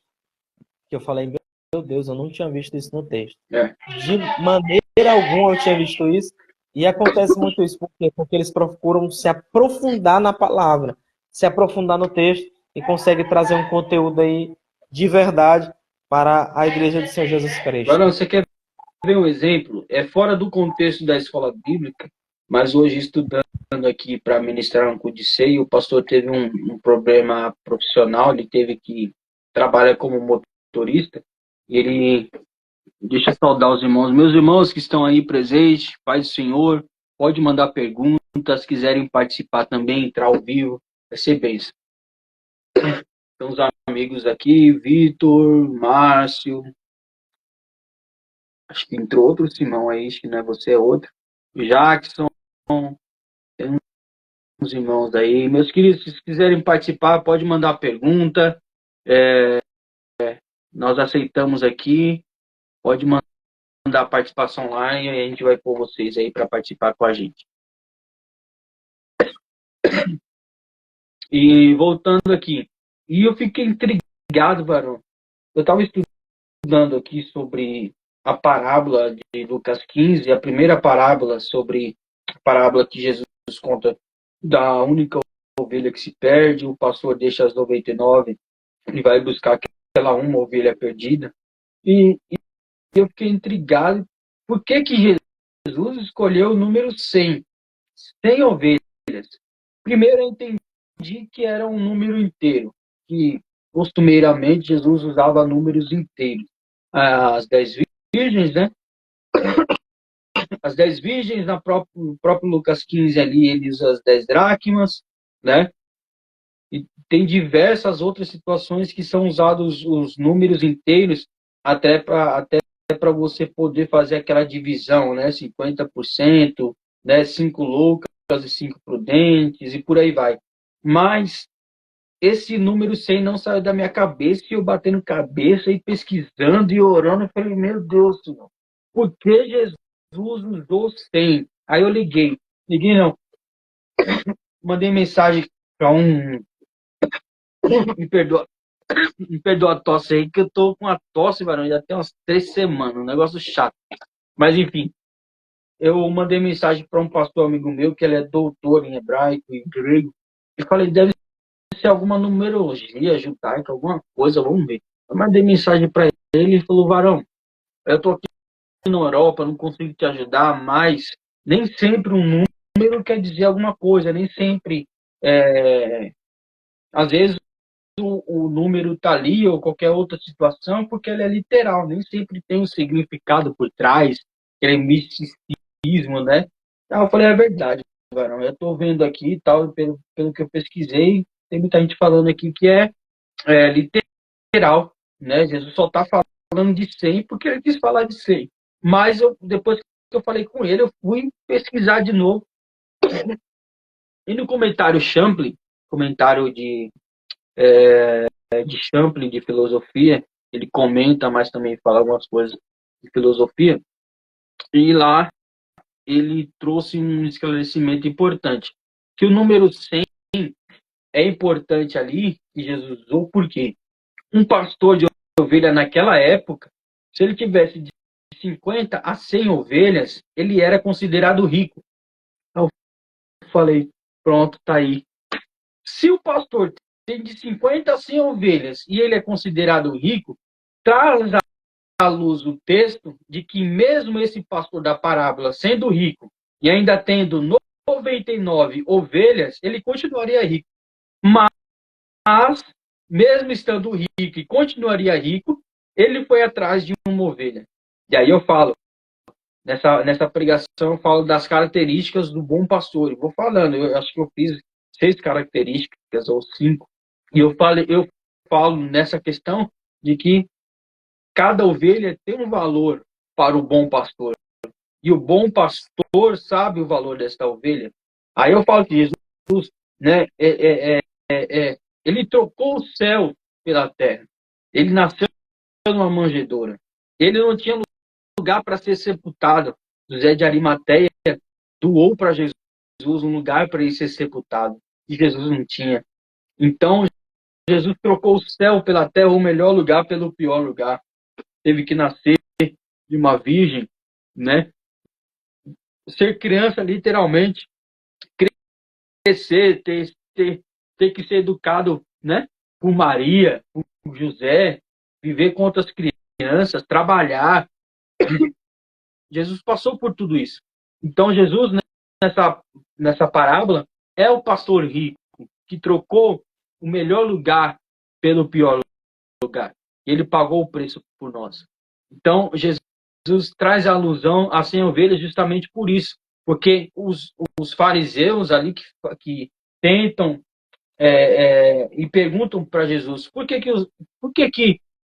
que eu falei, meu Deus, eu não tinha visto isso no texto. De maneira alguma eu tinha visto isso. E acontece muito isso. Por quê? Porque eles procuram se aprofundar na palavra, se aprofundar no texto e conseguem trazer um conteúdo aí de verdade para a igreja do Senhor Jesus Cristo. Agora, você quer ver um exemplo? É fora do contexto da escola bíblica, mas hoje estudando aqui para ministrar um codicei, o pastor teve um problema profissional, ele teve que trabalhar como motorista, e ele, deixa eu saudar os irmãos, meus irmãos que estão aí presentes, Paz do Senhor, pode mandar perguntas, quiserem participar também, entrar ao vivo, vai ser bênção. Então, os amigos aqui, Vitor, Márcio, acho que entrou outro Simão aí, acho que não é você, é outro. Jackson, tem uns irmãos aí. Meus queridos, se quiserem participar, pode mandar pergunta. Nós aceitamos aqui. Pode mandar participação online e a gente vai pôr vocês aí para participar com a gente. E voltando aqui. E eu fiquei intrigado, varão. Eu estava estudando aqui sobre a parábola de Lucas 15, a primeira parábola sobre a parábola que Jesus conta da única ovelha que se perde, o pastor deixa as 99 e vai buscar aquela uma ovelha perdida. E eu fiquei intrigado, por que Jesus escolheu o número 100? 100 ovelhas. Primeiro eu entendi que era um número inteiro, que costumeiramente Jesus usava números inteiros. As 10 virgens, né? As 10 virgens, no próprio Lucas 15 ali, ele usa as 10 dracmas, né? E tem diversas outras situações que são usados os números inteiros até para você poder fazer aquela divisão, né? 50%, né? 5 loucas e 5 prudentes, e por aí vai. Mas esse número 100 não saiu da minha cabeça, e eu batendo cabeça e pesquisando e orando, eu falei, meu Deus, Senhor, por que Jesus usou 100? Aí eu liguei não, mandei mensagem para um, me perdoa, me perdoa a tosse aí, que eu tô com a tosse, varão, já tem umas 3 semanas, um negócio chato. Mas enfim, eu mandei mensagem para um pastor amigo meu, que ele é doutor em hebraico e grego, e falei, deve ser alguma numerologia judaica, alguma coisa, vamos ver. Eu mandei mensagem para ele e falou, varão, eu tô aqui na Europa, não consigo te ajudar, mas nem sempre um número quer dizer alguma coisa, nem sempre, às vezes o número tá ali ou qualquer outra situação, porque ele é literal, nem sempre tem um significado por trás, aquele misticismo, né? Então, eu falei, é verdade, varão, eu tô vendo aqui e tal, pelo que eu pesquisei, tem muita gente falando aqui que é literal, né? Jesus só está falando de 100 porque ele quis falar de 100. Mas depois que eu falei com ele, eu fui pesquisar de novo. E no comentário Champlin, comentário de Champlin de filosofia, ele comenta, mas também fala algumas coisas de filosofia. E lá ele trouxe um esclarecimento importante, que o número 100 é importante ali, que Jesus usou, porque um pastor de ovelha naquela época, se ele tivesse de 50 a 100 ovelhas, ele era considerado rico. Eu falei, pronto, tá aí. Se o pastor tem de 50 a 100 ovelhas e ele é considerado rico, traz à luz o texto de que mesmo esse pastor da parábola sendo rico e ainda tendo 99 ovelhas, ele continuaria rico. Mas, mesmo estando rico e continuaria rico, ele foi atrás de uma ovelha. E aí eu falo, nessa pregação, eu falo das características do bom pastor. Eu vou falando, eu acho que eu fiz 6 características ou 5. E eu falo nessa questão de que cada ovelha tem um valor para o bom pastor. E o bom pastor sabe o valor desta ovelha. Aí eu falo que Jesus, né, ele trocou o céu pela terra. Ele nasceu numa manjedoura. Ele não tinha lugar para ser sepultado. José de Arimateia doou para Jesus um lugar para ele ser sepultado. E Jesus não tinha. Então, Jesus trocou o céu pela terra, o melhor lugar pelo pior lugar. Teve que nascer de uma virgem, né? Ser criança, literalmente, crescer, ter que ser educado, né? Por Maria, por José, viver com outras crianças, trabalhar. Jesus passou por tudo isso. Então, Jesus, né, nessa parábola, é o pastor rico que trocou o melhor lugar pelo pior lugar. Ele pagou o preço por nós. Então, Jesus traz a alusão a 100 ovelhas justamente por isso. Porque os fariseus ali que tentam e perguntam para Jesus por que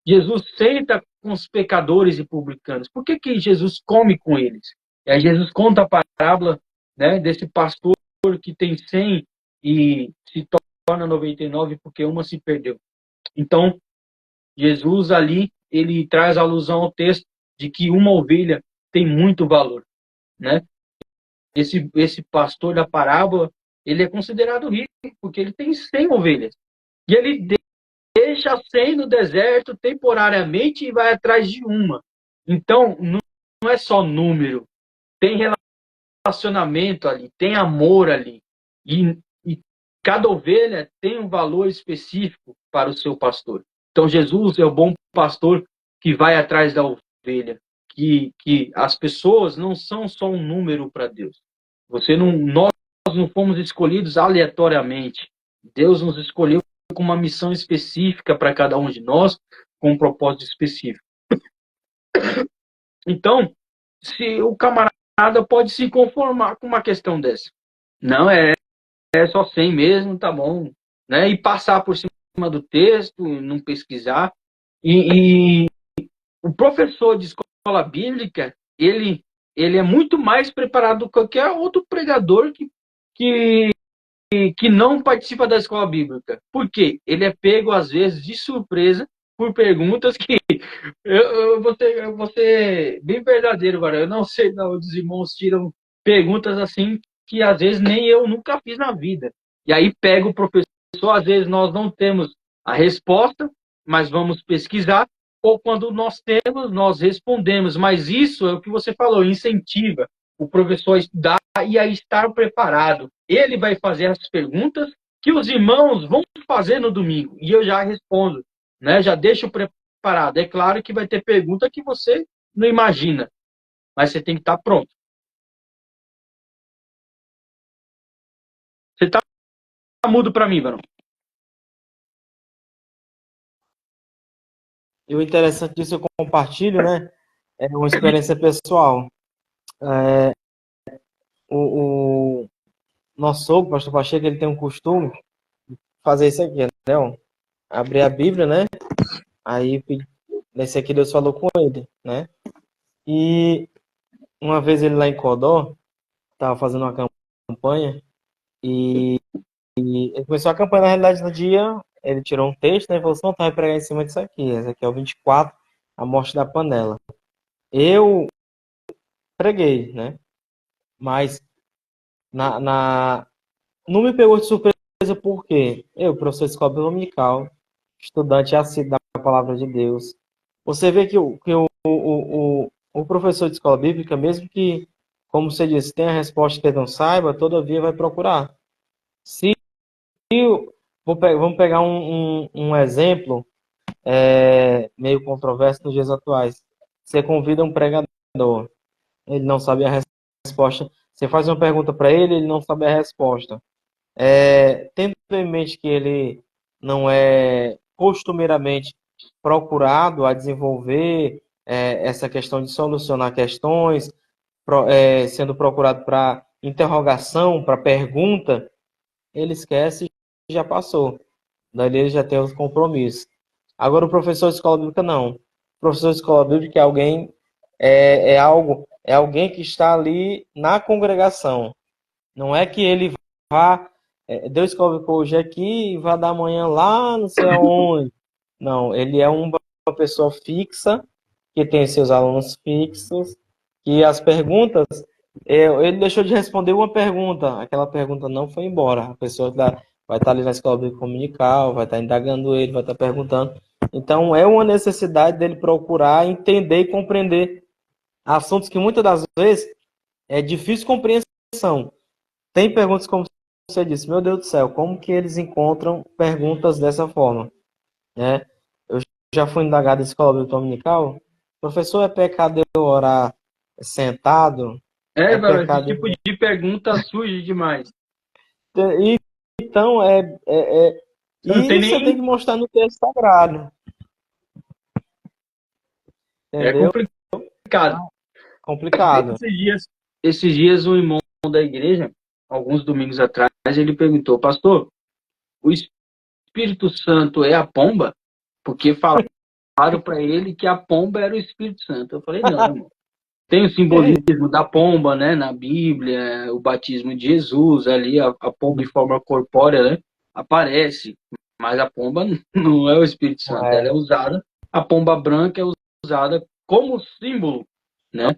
Jesus senta com os pecadores e publicanos? Por que Jesus come com eles? E aí Jesus conta a parábola, né, desse pastor que tem 100 e se torna 99 porque uma se perdeu. Então, Jesus ali, ele traz alusão ao texto de que uma ovelha tem muito valor, né? Esse pastor da parábola, ele é considerado rico porque ele tem 100 ovelhas. E ele deixa 100 no deserto temporariamente e vai atrás de uma. Então, não é só número. Tem relacionamento ali, tem amor ali. E cada ovelha tem um valor específico para o seu pastor. Então, Jesus é o bom pastor que vai atrás da ovelha. Que as pessoas não são só um número para Deus. Nós não fomos escolhidos aleatoriamente. Deus nos escolheu com uma missão específica para cada um de nós, com um propósito específico. Então, se o camarada pode se conformar com uma questão dessa. Não, é só 100 mesmo, tá bom. né? E passar por cima do texto, não pesquisar. E o professor de escola bíblica, ele é muito mais preparado do que qualquer outro pregador que, que não participa da escola bíblica. Por quê? Ele é pego, às vezes, de surpresa por perguntas que eu vou ser bem verdadeiro agora. Eu não sei de onde os irmãos tiram perguntas assim que às vezes nem eu nunca fiz na vida. E aí pega o professor, às vezes nós não temos a resposta, mas vamos pesquisar, ou quando nós temos, nós respondemos. Mas isso é o que você falou, incentiva o professor a estudar e a estar preparado. Ele vai fazer as perguntas que os irmãos vão fazer no domingo, e eu já respondo, né? Já deixo preparado. É claro que vai ter pergunta que você não imagina, mas você tem que estar pronto. Você está mudo para mim, Varão? E o interessante disso eu compartilho, né? É uma experiência pessoal. O nosso sogro, o pastor Pacheco, ele tem um costume de fazer isso aqui, né? Ó, abrir a Bíblia, né? Aí, nesse aqui Deus falou com ele, né? E uma vez ele lá em Codó, estava fazendo uma campanha, e ele começou a campanha, na realidade, no dia, ele tirou um texto, né? E falou assim, não, tá, vai pregar em cima disso aqui. Esse aqui é o 24, a morte da panela. Eu preguei, né? Mas não me pegou de surpresa porque eu, professor de escola dominical, estudante assíduo da palavra de Deus, você vê que o professor de escola bíblica, mesmo que, como você disse, tenha a resposta que ele não saiba, todavia vai procurar. Se vamos pegar um exemplo meio controverso nos dias atuais. Você convida um pregador, ele não sabe a resposta. Você faz uma pergunta para ele, ele não sabe a resposta. Tendo em mente que ele não é costumeiramente procurado a desenvolver essa questão de solucionar questões, sendo procurado para interrogação, para pergunta, ele esquece e já passou. Dali ele já tem os compromissos. Agora o professor de escola bíblica não. O professor de escola bíblica é alguém é alguém que está ali na congregação. Não é que ele vá Deus colocou hoje aqui e vai dar amanhã lá não sei aonde. Não, ele é uma pessoa fixa que tem seus alunos fixos, que as perguntas ele deixou de responder uma pergunta, aquela pergunta não foi embora. A pessoa vai estar ali na escola bíblica dominical, vai estar indagando ele, vai estar perguntando. Então, é uma necessidade dele procurar entender e compreender assuntos que muitas das vezes é difícil compreensão. Tem perguntas como você disse, meu Deus do céu, como que eles encontram perguntas dessa forma, né? Eu já fui indagado em escola bíblica dominical, professor, é pecado eu orar sentado? É Varão, esse pecado. tipo de pergunta surge demais. E, então, Você não tem e você tem nem. que mostrar no texto sagrado, É entendeu? complicado. Complicado. Esses dias, um irmão da igreja, alguns domingos atrás, ele perguntou, pastor, o Espírito Santo é a pomba? Porque falaram para ele que a pomba era o Espírito Santo. Eu falei, não, irmão. Tem o simbolismo da pomba, né, na Bíblia, o batismo de Jesus, ali a pomba em forma corpórea, né, aparece, mas a pomba não é o Espírito Santo, ela é usada, a pomba branca é usada como símbolo, né,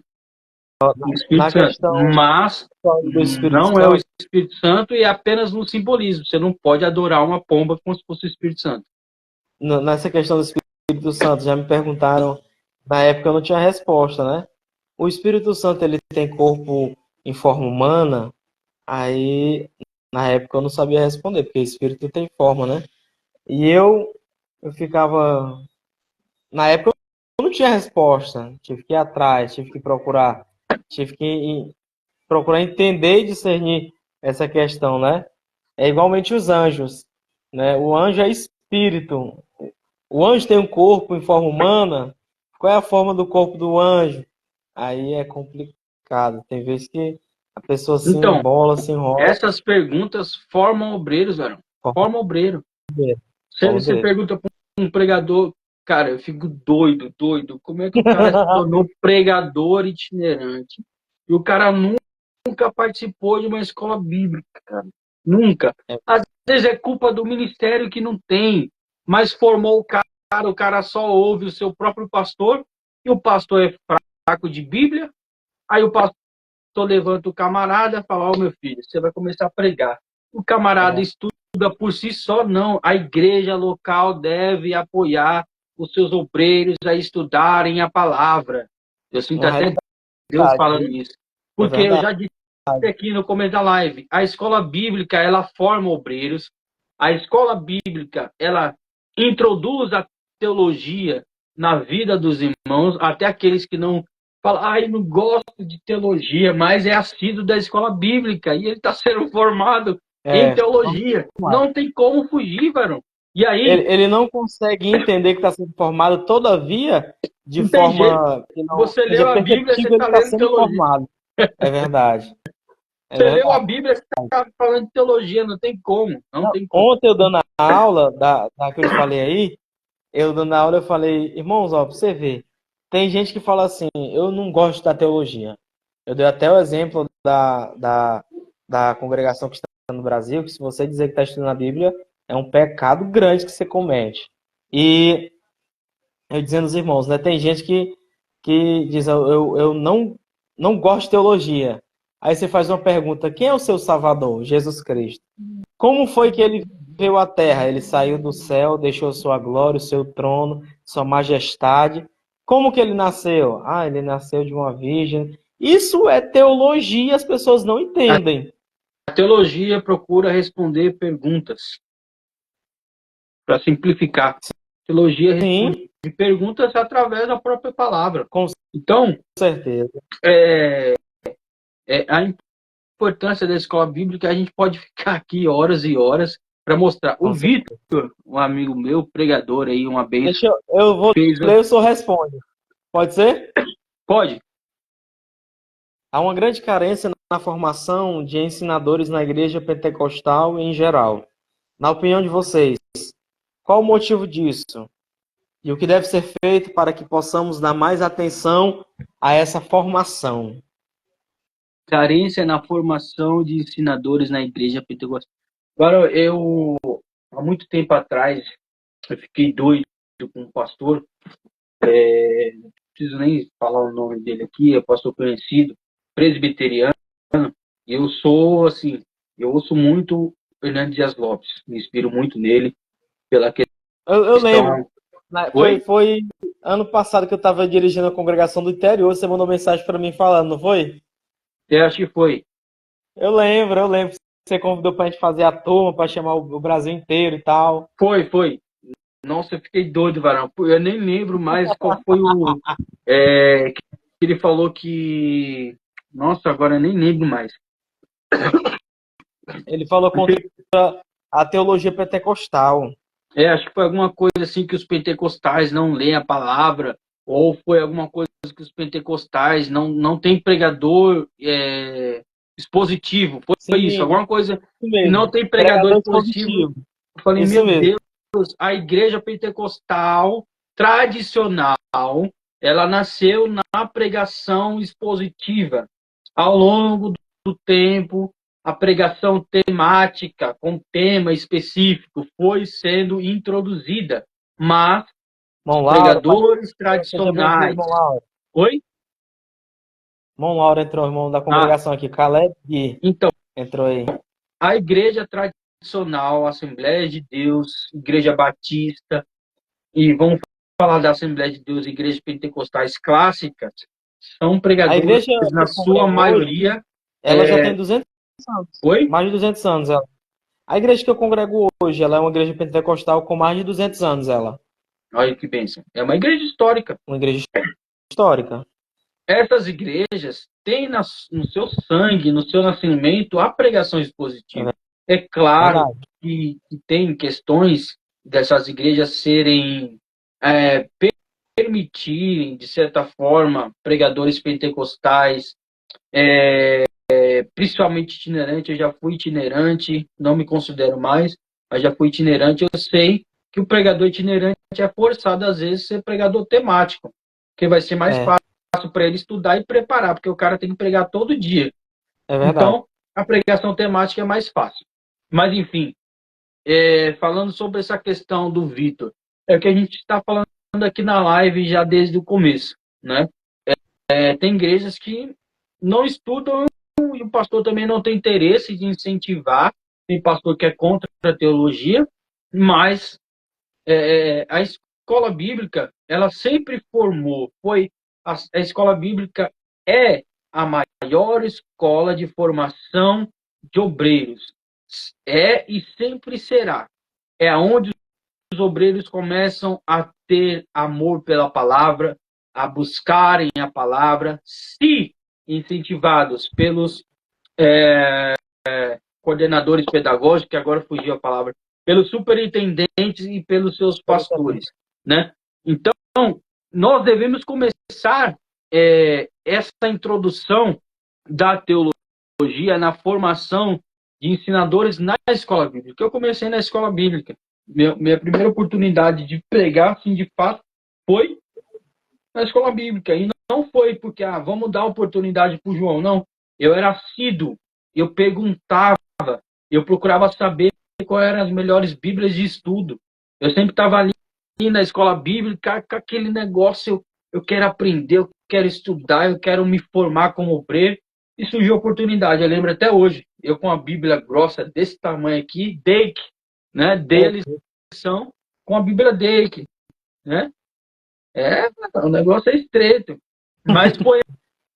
do Espírito Na Santo, questão mas do Espírito não é o Santo, Espírito Santo e é apenas no simbolismo, você não pode adorar uma pomba como se fosse o Espírito Santo. nessa questão do Espírito Santo, já me perguntaram, na época eu não tinha resposta, né? O Espírito Santo, ele tem corpo em forma humana? Aí, na época eu não sabia responder, porque o Espírito tem forma, né? E eu ficava... Na época eu não tinha resposta, tive que ir atrás, tive que procurar, tive que procurar entender e discernir essa questão, né? É igualmente os anjos, né? O anjo é espírito. O anjo tem um corpo em forma humana. Qual é a forma do corpo do anjo? Aí é complicado. Tem vezes que a pessoa se Então, embola, se enrola. essas perguntas formam obreiros, varão. forma obreiro. Forma Você obreiro. pergunta para um pregador, cara, eu fico doido. Como é que o cara se tornou pregador itinerante? E o cara nunca participou de uma escola bíblica, cara. Nunca. É, Às vezes é culpa do ministério que não tem, mas formou o cara só ouve o seu próprio pastor, e o pastor é fraco de Bíblia, aí o pastor levanta o camarada e fala, ó, meu filho, você vai começar a pregar. O camarada é, estuda por si só, não. A igreja local deve apoiar os seus obreiros a estudarem a palavra. Eu sinto uma até Deus realidade, falando viu? isso. É Porque eu verdade. já disse aqui no começo da live, a escola bíblica, ela forma obreiros. A escola bíblica, ela introduz a teologia na vida dos irmãos, até aqueles que não falam, ai, não gosto de teologia, mas é assíduo da escola bíblica e ele está sendo formado em É, teologia. Não tem como fugir, varão. E aí, ele não consegue entender que está sendo formado, todavia, de não tem jeito. forma que não Você seja leu a Bíblia, você perceptível, ele está está lendo sendo teologia. formado. É verdade. É Você leu a verdade. Bíblia, você está falando de teologia, não tem como. Não Não, tem como. ontem eu dando a aula da que eu te falei aí, eu dando a aula, eu falei, irmãos, ó, pra você ver, tem gente que fala assim, eu não gosto da teologia. Eu dei até o exemplo da congregação que está no Brasil, que se você dizer que está estudando a Bíblia, é um pecado grande que você comete. E eu dizendo aos irmãos, né, tem gente que diz, eu não gosto de teologia. Aí você faz uma pergunta, quem é o seu Salvador? Jesus Cristo. Como foi que ele veio à terra? Ele saiu do céu, deixou sua glória, o seu trono, sua majestade. Como que ele nasceu? Ah, ele nasceu de uma virgem. Isso é teologia, as pessoas não entendem. A teologia procura responder perguntas, para simplificar. A teologia Sim, responde perguntas através da própria palavra. com Então, certeza. a importância da escola bíblica, a gente pode ficar aqui horas e horas para mostrar. Com O certeza. Vitor, um amigo meu, pregador aí, uma benção, Deixa eu vou fez. ler, o senhor responde. Pode ser? Pode. Há uma grande carência na formação de ensinadores na igreja pentecostal em geral. Na opinião de vocês, qual o motivo disso? E o que deve ser feito para que possamos dar mais atenção a essa formação? Carência na formação de ensinadores na igreja pentecostal. Agora, há muito tempo atrás, eu fiquei doido com um pastor, não preciso nem falar o nome dele aqui, é pastor conhecido, presbiteriano, e eu sou, assim, eu ouço muito Fernando Dias Lopes, me inspiro muito nele, pela Eu lembro, questão... Oi? foi ano passado que eu estava dirigindo a congregação do interior, você mandou mensagem para mim falando, não foi? Eu acho que foi. Eu lembro. Você convidou para a gente fazer a turma, para chamar o Brasil inteiro e tal. Foi. Nossa, eu fiquei doido, Varão. Eu nem lembro mais qual foi que ele falou que... Nossa, agora eu nem lembro mais. Ele falou contra a teologia pentecostal. Acho que foi alguma coisa assim que os pentecostais não leem a palavra, ou foi alguma coisa que os pentecostais não tem pregador expositivo. Foi isso, Sim, alguma coisa isso que não mesmo. tem pregador Pregador expositivo. positivo. Eu falei, Isso meu mesmo. Deus, a igreja pentecostal tradicional, ela nasceu na pregação expositiva. Ao longo do tempo, a pregação temática, com tema específico, foi sendo introduzida, mas Irmão Laura, pregadores seja bem-vindo, tradicionais... irmão Laura. Oi? Irmão Laura entrou, irmão da Ah, congregação aqui. Caleb Gui então, entrou aí. a igreja tradicional, Assembleia de Deus, Igreja Batista, e vamos falar da Assembleia de Deus, igrejas pentecostais clássicas, são A pregadores, igreja que na eu sua congrego hoje, maioria... ela já tem 200 anos. Oi? Mais de 200 anos, ela. A igreja que eu congrego hoje, ela é uma igreja pentecostal com mais de 200 anos, ela. Olha que bênção. É uma igreja histórica. Uma igreja histórica. Essas igrejas têm no seu sangue, no seu nascimento, a pregação expositiva. É claro Verdade. que tem questões dessas igrejas serem permitirem, de certa forma, pregadores pentecostais, principalmente itinerante. Eu já fui itinerante, não me considero mais, mas já fui itinerante, eu sei que o pregador itinerante é forçado, às vezes, a ser pregador temático, porque vai ser mais É, fácil para ele estudar e preparar, porque o cara tem que pregar todo dia. é verdade. Então, a pregação temática é mais fácil. Mas, enfim, falando sobre essa questão do Vitor, é o que a gente está falando aqui na live já desde o começo, né? Tem igrejas que não estudam e o pastor também não tem interesse de incentivar, tem pastor que é contra a teologia, mas a escola bíblica, ela sempre formou, a escola bíblica é a maior escola de formação de obreiros. É e sempre será. É onde os obreiros começam a ter amor pela palavra, a buscarem a palavra, se incentivados pelos coordenadores pedagógicos, que agora fugiu a palavra, pelos superintendentes e pelos seus pastores, né? Então, nós devemos começar essa introdução da teologia na formação de ensinadores na escola bíblica. Eu comecei na escola bíblica. Minha primeira oportunidade de pregar, assim, de fato, foi na escola bíblica. E não foi porque, vamos dar oportunidade para o João, não. Eu era assíduo, eu perguntava, eu procurava saber quais eram as melhores bíblias de estudo. Eu sempre estava ali na escola bíblica com aquele negócio, eu quero aprender, eu quero estudar, eu quero me formar como obreiro. E surgiu a oportunidade, eu lembro até hoje, eu com a Bíblia grossa desse tamanho aqui, Dake, né, dei a lição com a Bíblia Dake, né? O negócio é estreito. Mas foi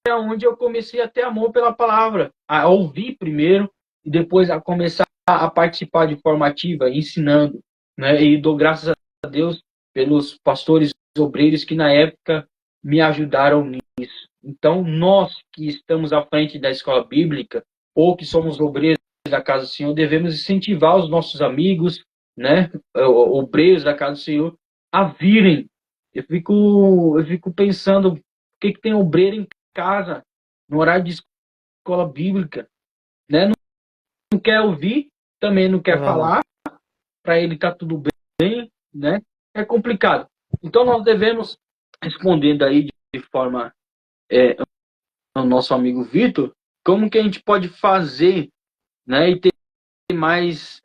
onde eu comecei a ter amor pela palavra, a ouvir primeiro e depois a começar a participar de forma ativa, ensinando, né? E dou graças a Deus pelos pastores obreiros que na época me ajudaram nisso. Então, nós que estamos à frente da escola bíblica ou que somos obreiros da casa do Senhor, devemos incentivar os nossos amigos, né, obreiros da casa do Senhor, a virem. Eu fico pensando, por que tem obreiro em casa, no horário de escola bíblica, né? Não quer ouvir, também não É quer verdade. falar, para ele tá tudo bem, né? É complicado. Então nós devemos, respondendo aí de forma ao nosso amigo Vitor, como que a gente pode fazer, né, e ter mais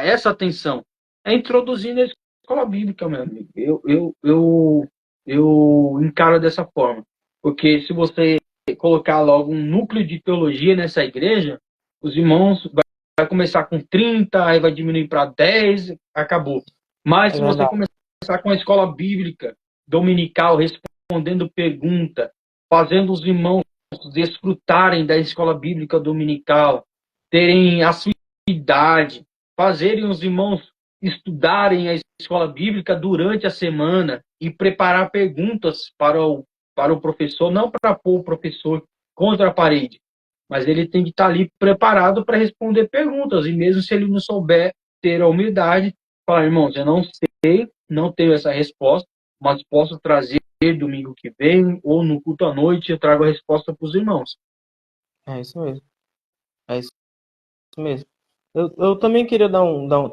essa atenção? É introduzindo a escola bíblica, meu amigo. Eu encaro dessa forma. Porque se você colocar logo um núcleo de teologia nessa igreja, os irmãos vai começar com 30, aí vai diminuir para 10, acabou. Mas É se você verdade. começar com a escola bíblica dominical, respondendo pergunta, fazendo os irmãos desfrutarem da escola bíblica dominical, terem a sua idade, fazerem os irmãos estudarem a escola bíblica durante a semana e preparar perguntas para o professor, não para pôr o professor contra a parede, mas ele tem que estar ali preparado para responder perguntas, e mesmo se ele não souber, ter a humildade, falar, irmãos, eu não sei, não tenho essa resposta, mas posso trazer domingo que vem, ou no culto à noite, eu trago a resposta para os irmãos. É isso mesmo. É isso mesmo. Eu também queria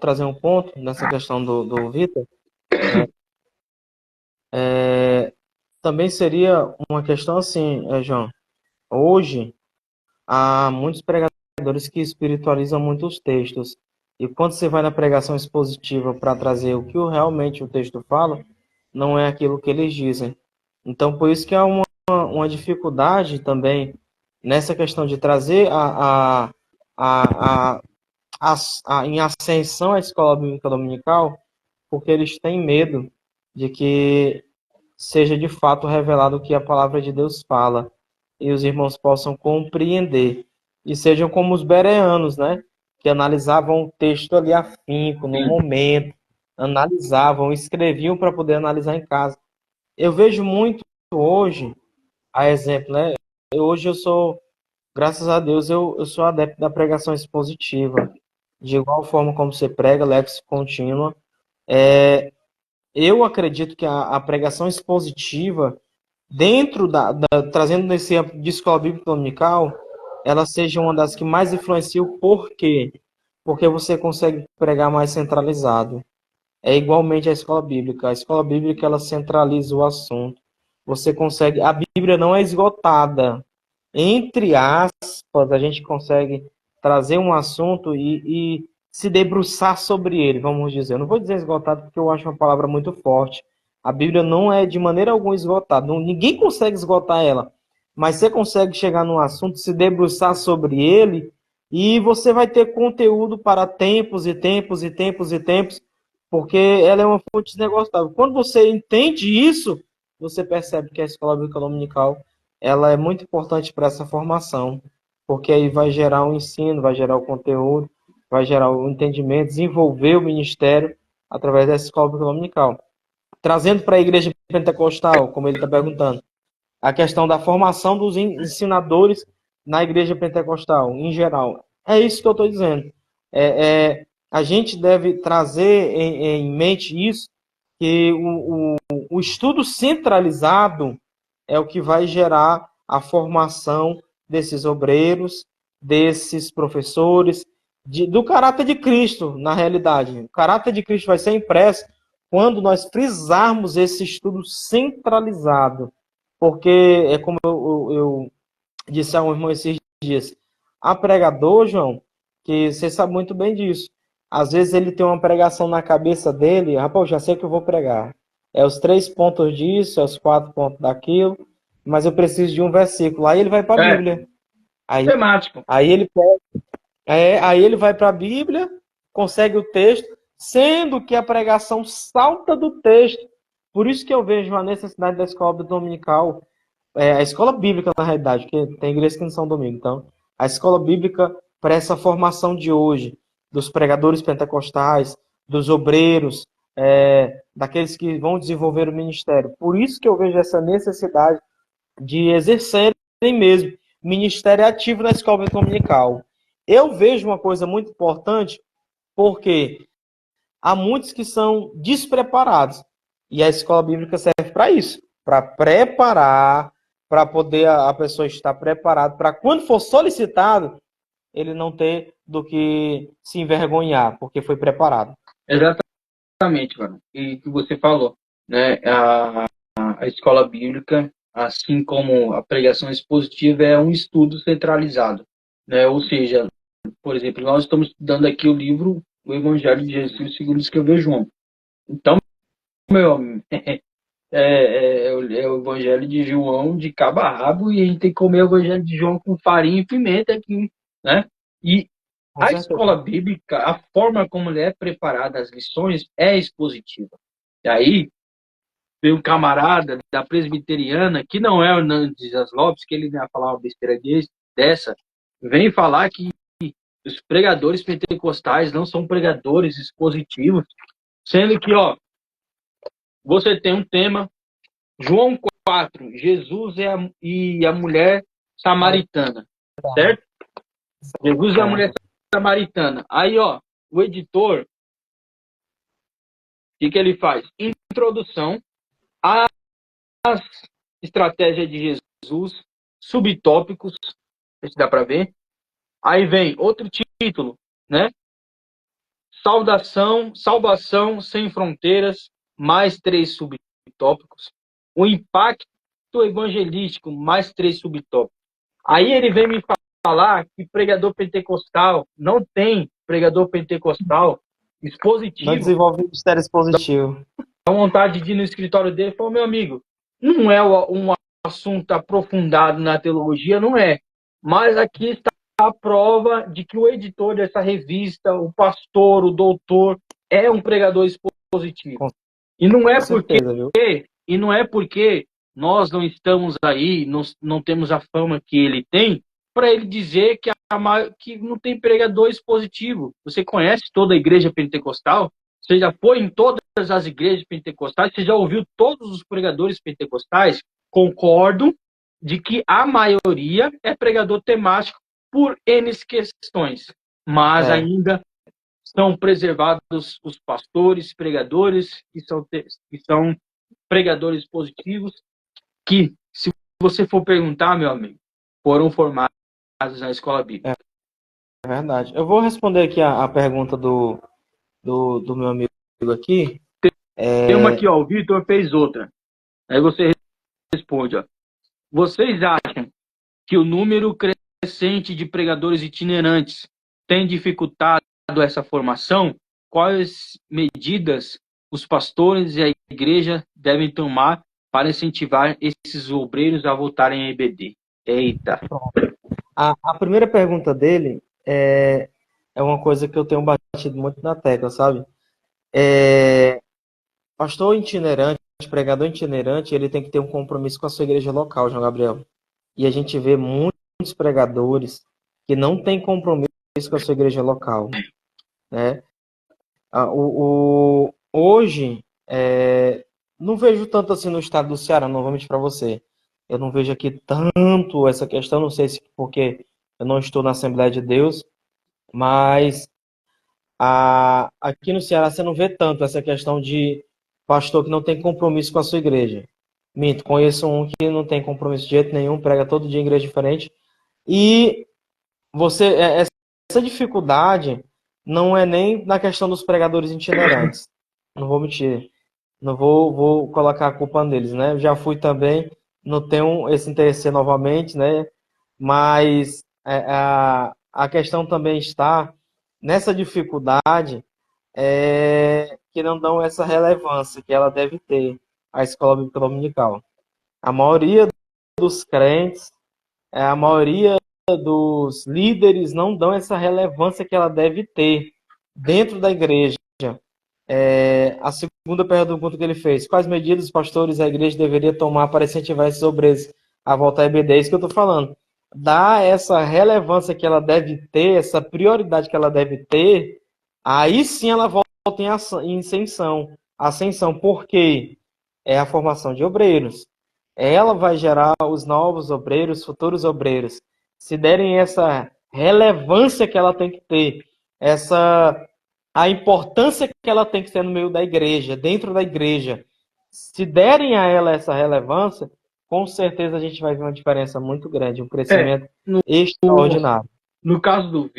trazer um ponto nessa questão do Vitor, né? Também seria uma questão assim, João. Hoje, há muitos pregadores que espiritualizam muitos textos. E quando você vai na pregação expositiva para trazer o que realmente o texto fala, não é aquilo que eles dizem. Então, por isso que há uma dificuldade também nessa questão de trazer a, a, em ascensão à escola bíblica dominical, porque eles têm medo de que seja de fato revelado o que a palavra de Deus fala e os irmãos possam compreender e sejam como os bereanos, né? Que analisavam o texto ali afinco, no Sim, momento, analisavam, escreviam para poder analisar em casa. Eu vejo muito hoje, a exemplo, né? Hoje eu sou, graças a Deus, eu sou adepto da pregação expositiva. De igual forma como você prega, lex contínua. Eu acredito que a pregação expositiva, trazendo nesse de escola bíblica dominical, ela seja uma das que mais influencia. Por quê? porque você consegue pregar mais centralizado. É igualmente a escola bíblica. A escola bíblica, ela centraliza o assunto. Você consegue. A Bíblia não é esgotada. Entre aspas, a gente consegue trazer um assunto e se debruçar sobre ele, vamos dizer. Eu não vou dizer esgotado porque eu acho uma palavra muito forte. A Bíblia não é de maneira alguma esgotada. Ninguém consegue esgotar ela. Mas você consegue chegar num assunto, se debruçar sobre ele, e você vai ter conteúdo para tempos e tempos e tempos e tempos, porque ela é uma fonte inesgotável. Quando você entende isso, você percebe que a escola bíblica dominical ela é muito importante para essa formação, porque aí vai gerar o ensino, vai gerar o conteúdo, vai gerar o entendimento, desenvolver o ministério através dessa escola bíblica dominical. Trazendo para a igreja pentecostal, como ele está perguntando, a questão da formação dos ensinadores na igreja pentecostal, em geral. É isso que eu estou dizendo. A gente deve trazer em mente isso, que o estudo centralizado é o que vai gerar a formação desses obreiros, desses professores, do caráter de Cristo, na realidade. O caráter de Cristo vai ser impresso quando nós frisarmos esse estudo centralizado. Porque é como eu disse a um irmão esses dias, há pregador, João, que você sabe muito bem disso. Às vezes ele tem uma pregação na cabeça dele, rapaz, já sei o que eu vou pregar. É os 3 pontos disso, é os 4 pontos daquilo, mas eu preciso de um versículo. Aí ele vai para a É, Bíblia. Aí, temático. aí ele aí ele vai para a Bíblia, consegue o texto, sendo que a pregação salta do texto. Por isso que eu vejo a necessidade da escola dominical, a escola bíblica, na realidade, porque tem igrejas que não são domingo. Então, a escola bíblica para essa formação de hoje, dos pregadores pentecostais, dos obreiros, daqueles que vão desenvolver o ministério. Por isso que eu vejo essa necessidade de exercerem mesmo ministério ativo na escola dominical. Eu vejo uma coisa muito importante, porque há muitos que são despreparados. E a escola bíblica serve para isso, para preparar, para poder a pessoa estar preparada, para quando for solicitado, ele não ter do que se envergonhar, porque foi preparado. Exatamente, mano. E o que você falou, né? A escola bíblica, assim como a pregação expositiva, é um estudo centralizado, né? Ou seja, por exemplo, nós estamos estudando aqui o livro O Evangelho de Jesus segundo escreveu João. Então, meu amigo, é o Evangelho de João de cabo a rabo e a gente tem que comer o Evangelho de João com farinha e pimenta aqui, né? E Com a certeza. escola bíblica, a forma como ele é preparada, as lições, é expositiva. E aí, tem um camarada da presbiteriana, que não é o Hernandes Dias Lopes, que ele ia falar uma besteira dessa, vem falar que os pregadores pentecostais não são pregadores expositivos, sendo que, ó, você tem um tema, João 4, Jesus e a mulher samaritana, certo? Jesus e a mulher samaritana. Aí, ó, o editor, o que ele faz? Introdução às estratégias de Jesus, subtópicos, se dá para ver. Aí vem outro título, né? Salvação sem fronteiras, mais 3 subtópicos. O impacto evangelístico, mais 3 subtópicos. Aí ele vem me falar que pregador pentecostal, não tem pregador pentecostal Não expositivo. desenvolve ministério expositivo. Dá vontade de ir no escritório dele e falar, meu amigo, não é um assunto aprofundado na teologia, não é. Mas aqui está a prova de que o editor dessa revista, o pastor, o doutor, é um pregador expositivo. Com E não é porque, certeza, viu? e não é porque nós não estamos aí, não temos a fama que ele tem, para ele dizer que não tem pregador expositivo. Você conhece toda a igreja pentecostal? Você já foi em todas as igrejas pentecostais? Você já ouviu todos os pregadores pentecostais? Concordo de que a maioria é pregador temático por N questões, mas ainda são preservados os pastores, pregadores, que são pregadores positivos, que, se você for perguntar, meu amigo, foram formados na escola bíblica. verdade. Eu vou responder aqui a pergunta do meu amigo aqui. Tem uma aqui, ó, o Vitor fez outra. Aí você responde, ó. Vocês acham que o número crescente de pregadores itinerantes tem dificultado essa formação? Quais medidas os pastores e a igreja devem tomar para incentivar esses obreiros a voltarem à EBD? Eita. A primeira pergunta dele é uma coisa que eu tenho batido muito na tecla, sabe? Pastor itinerante, pregador itinerante, ele tem que ter um compromisso com a sua igreja local, João Gabriel. E a gente vê muitos pregadores que não têm compromisso com a sua igreja local, né? Hoje, não vejo tanto assim no estado do Ceará, não vou mentir para você. Eu não vejo aqui tanto essa questão, não sei se porque eu não estou na Assembleia de Deus, mas aqui no Ceará você não vê tanto essa questão de pastor que não tem compromisso com a sua igreja. Minto, conheço um que não tem compromisso de jeito nenhum, prega todo dia em igreja diferente. E essa dificuldade não é nem na questão dos pregadores itinerantes. Não vou mentir. Não vou colocar a culpa neles, né? Eu já fui também, não tenho esse interesse novamente, né? Mas a questão também está nessa dificuldade que não dão essa relevância que ela deve ter à escola bíblica dominical. A maioria dos crentes, a maioria dos líderes não dão essa relevância que ela deve ter dentro da igreja. A segunda pergunta que ele fez: quais medidas os pastores e a igreja deveria tomar para incentivar esses obreiros a voltar à EBD? É isso que eu estou falando. Dá essa relevância que ela deve ter, essa prioridade que ela deve ter, aí sim ela volta em ascensão, porque é a formação de obreiros. Ela vai gerar os novos obreiros, futuros obreiros. Se derem essa relevância que ela tem que ter, a importância que ela tem que ter no meio da igreja, dentro da igreja, se derem a ela essa relevância, com certeza a gente vai ver uma diferença muito grande, um crescimento No, extraordinário. no caso do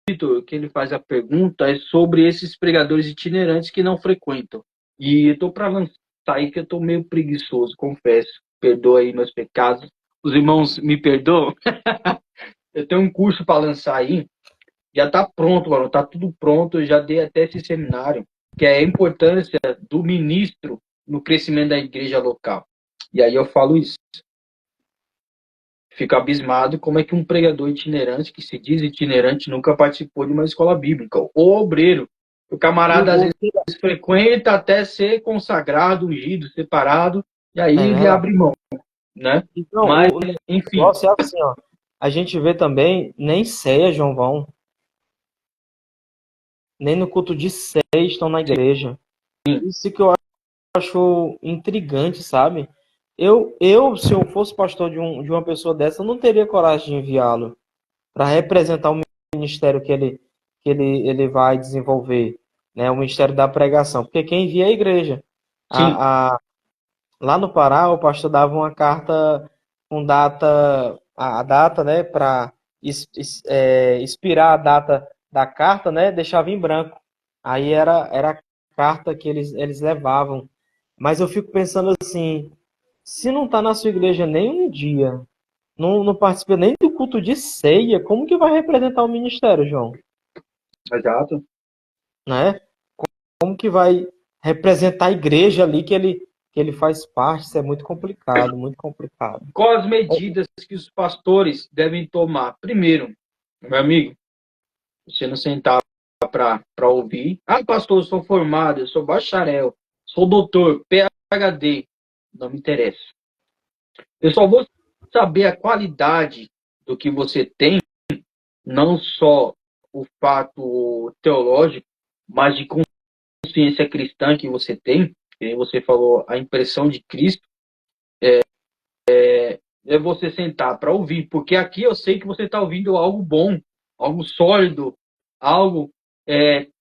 Vitor, que ele faz a pergunta é sobre esses pregadores itinerantes que não frequentam. E eu estou para lançar aí que eu estou meio preguiçoso, confesso. Perdoa aí meus pecados. Os irmãos me perdoam. Eu tenho um curso para lançar aí. Já está pronto, mano. Tá tudo pronto. Eu já dei até esse seminário, que é a importância do ministro no crescimento da igreja local. E aí eu falo isso. Fico abismado como é que um pregador itinerante, que se diz itinerante, nunca participou de uma escola bíblica. Ou obreiro. O camarada, às vezes, frequenta até ser consagrado, ungido, separado, e aí ele abre mão, né? Então, Mas, enfim. Negócio é assim, ó. A gente vê também, nem ceia, João vão. Nem no culto de ceia estão na igreja. Isso que eu acho intrigante, sabe? Se eu fosse pastor de uma pessoa dessa, eu não teria coragem de enviá-lo para representar o ministério que ele vai desenvolver, né? O ministério da pregação. Porque quem envia é a igreja. Lá no Pará, o pastor dava uma carta com data, a data, né, para expirar a data da carta, né, deixava em branco. Aí era a carta que eles levavam. Mas eu fico pensando assim, se não está na sua igreja nem um dia, não participa nem do culto de ceia, como que vai representar o ministério, João? Exato. Né? Como que vai representar a igreja ali que ele faz parte? Isso é muito complicado, muito complicado. Quais as medidas que os pastores devem tomar? Primeiro, meu amigo, você não sentar para ouvir. Ah, pastor, eu sou formado, eu sou bacharel, sou doutor, PhD. Não me interessa. Eu só vou saber a qualidade do que você tem, não só o fato teológico, mas de consciência cristã que você tem. E você falou a impressão de Cristo. É você sentar para ouvir, porque aqui eu sei que você está ouvindo algo bom, algo sólido, algo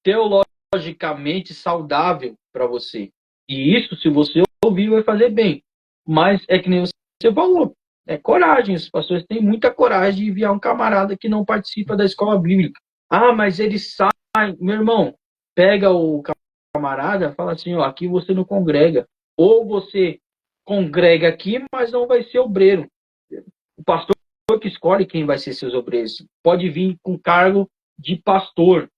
teologicamente saudável para você. E isso, se você ouvir, vai fazer bem. Mas é que nem você falou, é coragem. Os pastores têm muita coragem de enviar um camarada que não participa da escola bíblica. Ah, mas eles saem. Meu irmão, pega o camarada, fala assim, ó, aqui você não congrega. Ou você congrega aqui, mas não vai ser obreiro. O pastor que escolhe quem vai ser seus obreiros. Pode vir com cargo de pastor,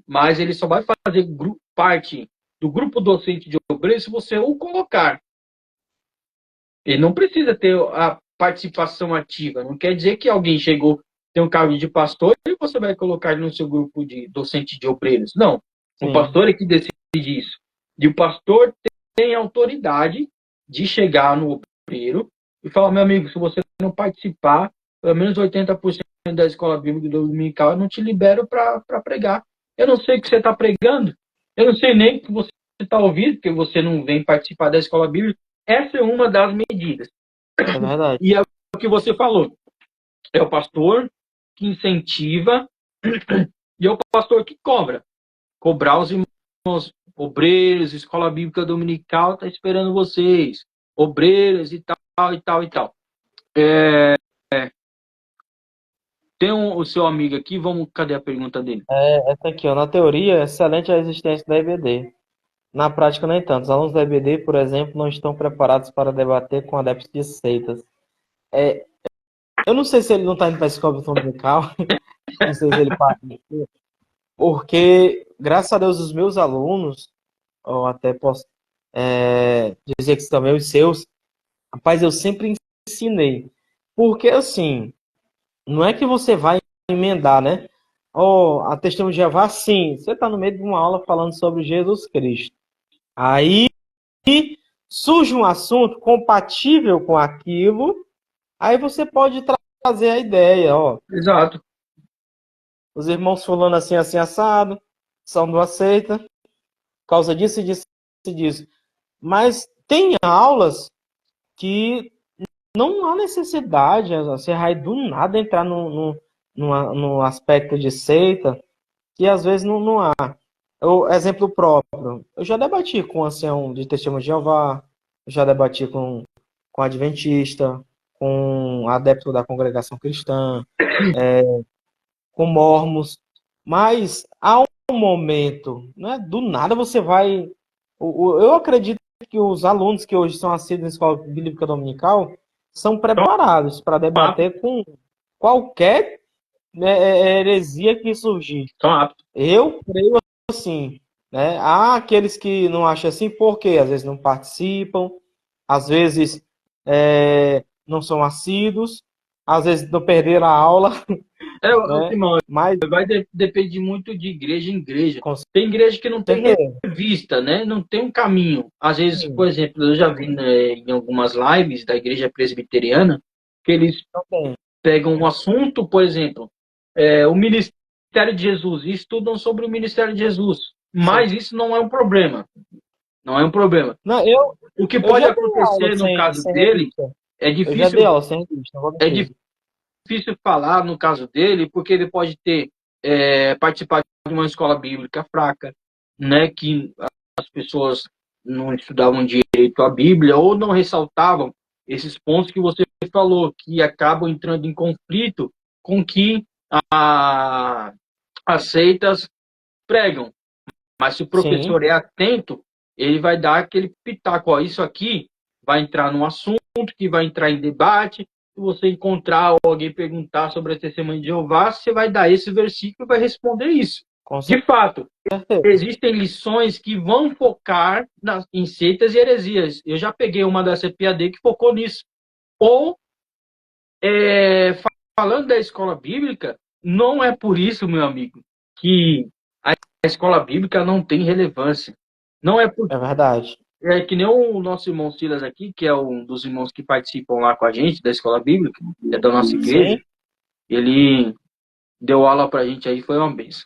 mas ele só vai fazer parte do grupo docente de obreiros se você o colocar. Ele não precisa ter a participação ativa. Não quer dizer que alguém chegou, tem um cargo de pastor e você vai colocar ele no seu grupo de docente de obreiros. Não. O Sim. pastor é que decide isso. E o pastor tem autoridade de chegar no obreiro e falar, meu amigo, se você não participar, pelo menos 80% da escola bíblica dominical, eu não te libero para pregar. Eu não sei o que você está pregando. Eu não sei nem o que você está ouvindo, porque você não vem participar da escola bíblica. Essa é uma das medidas. É verdade. E é o que você falou. É o pastor que incentiva e é o pastor que cobra. Cobrar os irmãos, obreiros, escola bíblica dominical está esperando vocês. Obreiros e tal, e tal, e tal. Tem o seu amigo aqui, cadê a pergunta dele? Essa aqui, ó. Na teoria, é excelente a existência da EBD. Na prática, nem tanto. Os alunos da EBD, por exemplo, não estão preparados para debater com adeptos de seitas. Eu não sei se ele não está indo para a escola dominical, não sei se ele porque, graças a Deus, os meus alunos, ou até posso dizer que também os seus, rapaz, eu sempre ensinei. Porque, assim, não é que você vai emendar, né? Oh, a Testemunha de Jeová, sim, você está no meio de uma aula falando sobre Jesus Cristo. Aí surge um assunto compatível com aquilo, aí você pode trazer a ideia, ó. Exato. Os irmãos fulano assim, assim, assado, são do aceita, por causa disso e disso e disso. Mas tem aulas que não há necessidade, você vai do nada entrar no aspecto de seita, que às vezes não há. O exemplo próprio, eu já debati com o ancião de Testemunho de Jeová, já debati com adventista, com adepto da congregação cristã, com mormons, mas há um momento, né? Do nada você vai. Eu acredito que os alunos que hoje são assíduos na escola bíblica dominical são preparados para debater com qualquer heresia que surgir. Eu creio assim, né? Há aqueles que não acham assim porque às vezes não participam, às vezes não são assíduos, às vezes não perderam a aula, né? Simão, Mas vai depender muito de igreja em igreja. Tem igreja que não tem revista, né? Não tem um caminho. Às vezes, por exemplo, eu já vi, né, em algumas lives da igreja presbiteriana que eles pegam um assunto, por exemplo, o ministério de Jesus, e estudam sobre o ministério de Jesus. Mas isso não é um problema. Não é um problema. Não, o que pode acontecer no caso dele é eu já difícil. dei aula sem revista, É difícil falar no caso dele, porque ele pode ter participado de uma escola bíblica fraca, né, que as pessoas não estudavam direito a Bíblia ou não ressaltavam esses pontos que você falou, que acabam entrando em conflito com o que as seitas pregam. Mas se o professor é atento, ele vai dar aquele pitaco. Ó, isso aqui vai entrar num assunto que vai entrar em debate. Se você encontrar ou alguém perguntar sobre a testemunha de Jeová, você vai dar esse versículo e vai responder isso. De fato, existem lições que vão focar em seitas e heresias. Eu já peguei uma da CPAD que focou nisso. Ou, falando da escola bíblica, não é por isso, meu amigo, que a escola bíblica não tem relevância. Não é por... É verdade. É que nem o nosso irmão Silas aqui, que é um dos irmãos que participam lá com a gente, da escola bíblica, é da nossa igreja. Sim. Ele deu aula pra gente aí, foi uma bênção.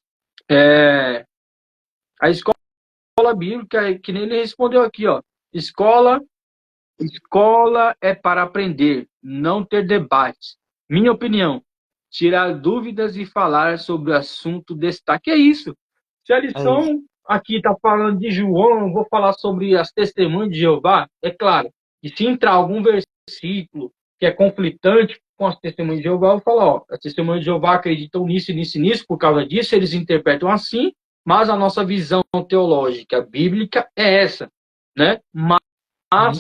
A escola bíblica, que nem ele respondeu aqui, ó. Escola é para aprender, não ter debates. Minha opinião, tirar dúvidas e falar sobre o assunto destaque. É isso. Se a lição aqui está falando de João, eu vou falar sobre as testemunhas de Jeová, é claro. E se entrar algum versículo que é conflitante, com as testemunhas de Jeová, eu falo, ó, as testemunhas de Jeová acreditam nisso, nisso e nisso, por causa disso, eles interpretam assim, mas a nossa visão teológica, bíblica, é essa, né? Mas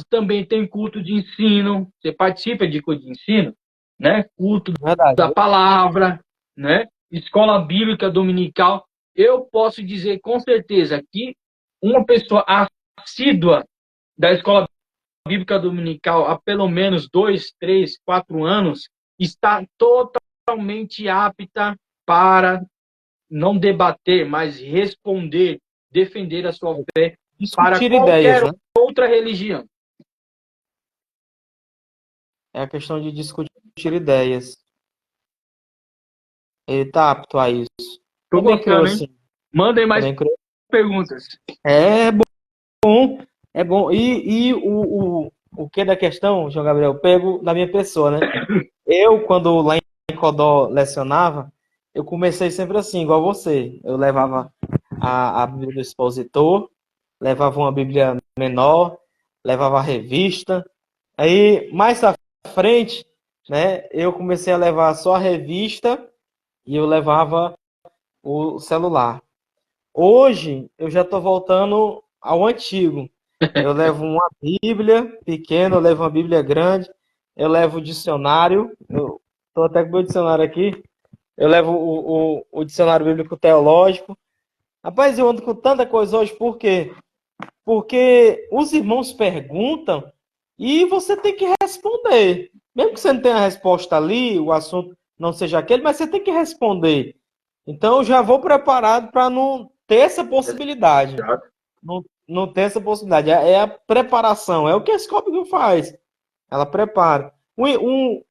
também tem culto de ensino, você participa de culto de ensino, né? Culto Verdade. da palavra, né? Escola bíblica dominical. Eu posso dizer com certeza que uma pessoa assídua da escola bíblica dominical há pelo menos 2, 3, 4 anos está totalmente apta para não debater, mas responder, defender a sua fé para Discutir ideias, qualquer né? outra religião. É a questão de discutir ideias. Ele tá apto a isso. Tô Também creio gostando, hein? assim. Mandem mais Também creio. perguntas. É bom, é bom. E o que da questão, João Gabriel, eu pego da minha pessoa, né? Eu, quando lá em Codó lecionava, eu comecei sempre assim, igual você. Eu levava a Bíblia do expositor, levava uma Bíblia menor, levava a revista. Aí, mais à frente, né, eu comecei a levar só a revista e eu levava o celular. Hoje, eu já estou voltando ao antigo. Eu levo uma Bíblia pequena, eu levo uma Bíblia grande, eu levo o dicionário, eu estou até com o meu dicionário aqui, eu levo o dicionário bíblico teológico. Rapaz, eu ando com tanta coisa hoje, por quê? Porque os irmãos perguntam e você tem que responder. Mesmo que você não tenha a resposta ali, o assunto não seja aquele, mas você tem que responder. Então, eu já vou preparado para não ter essa possibilidade. Não ter essa possibilidade. É a preparação. É o que a escola faz. Ela prepara.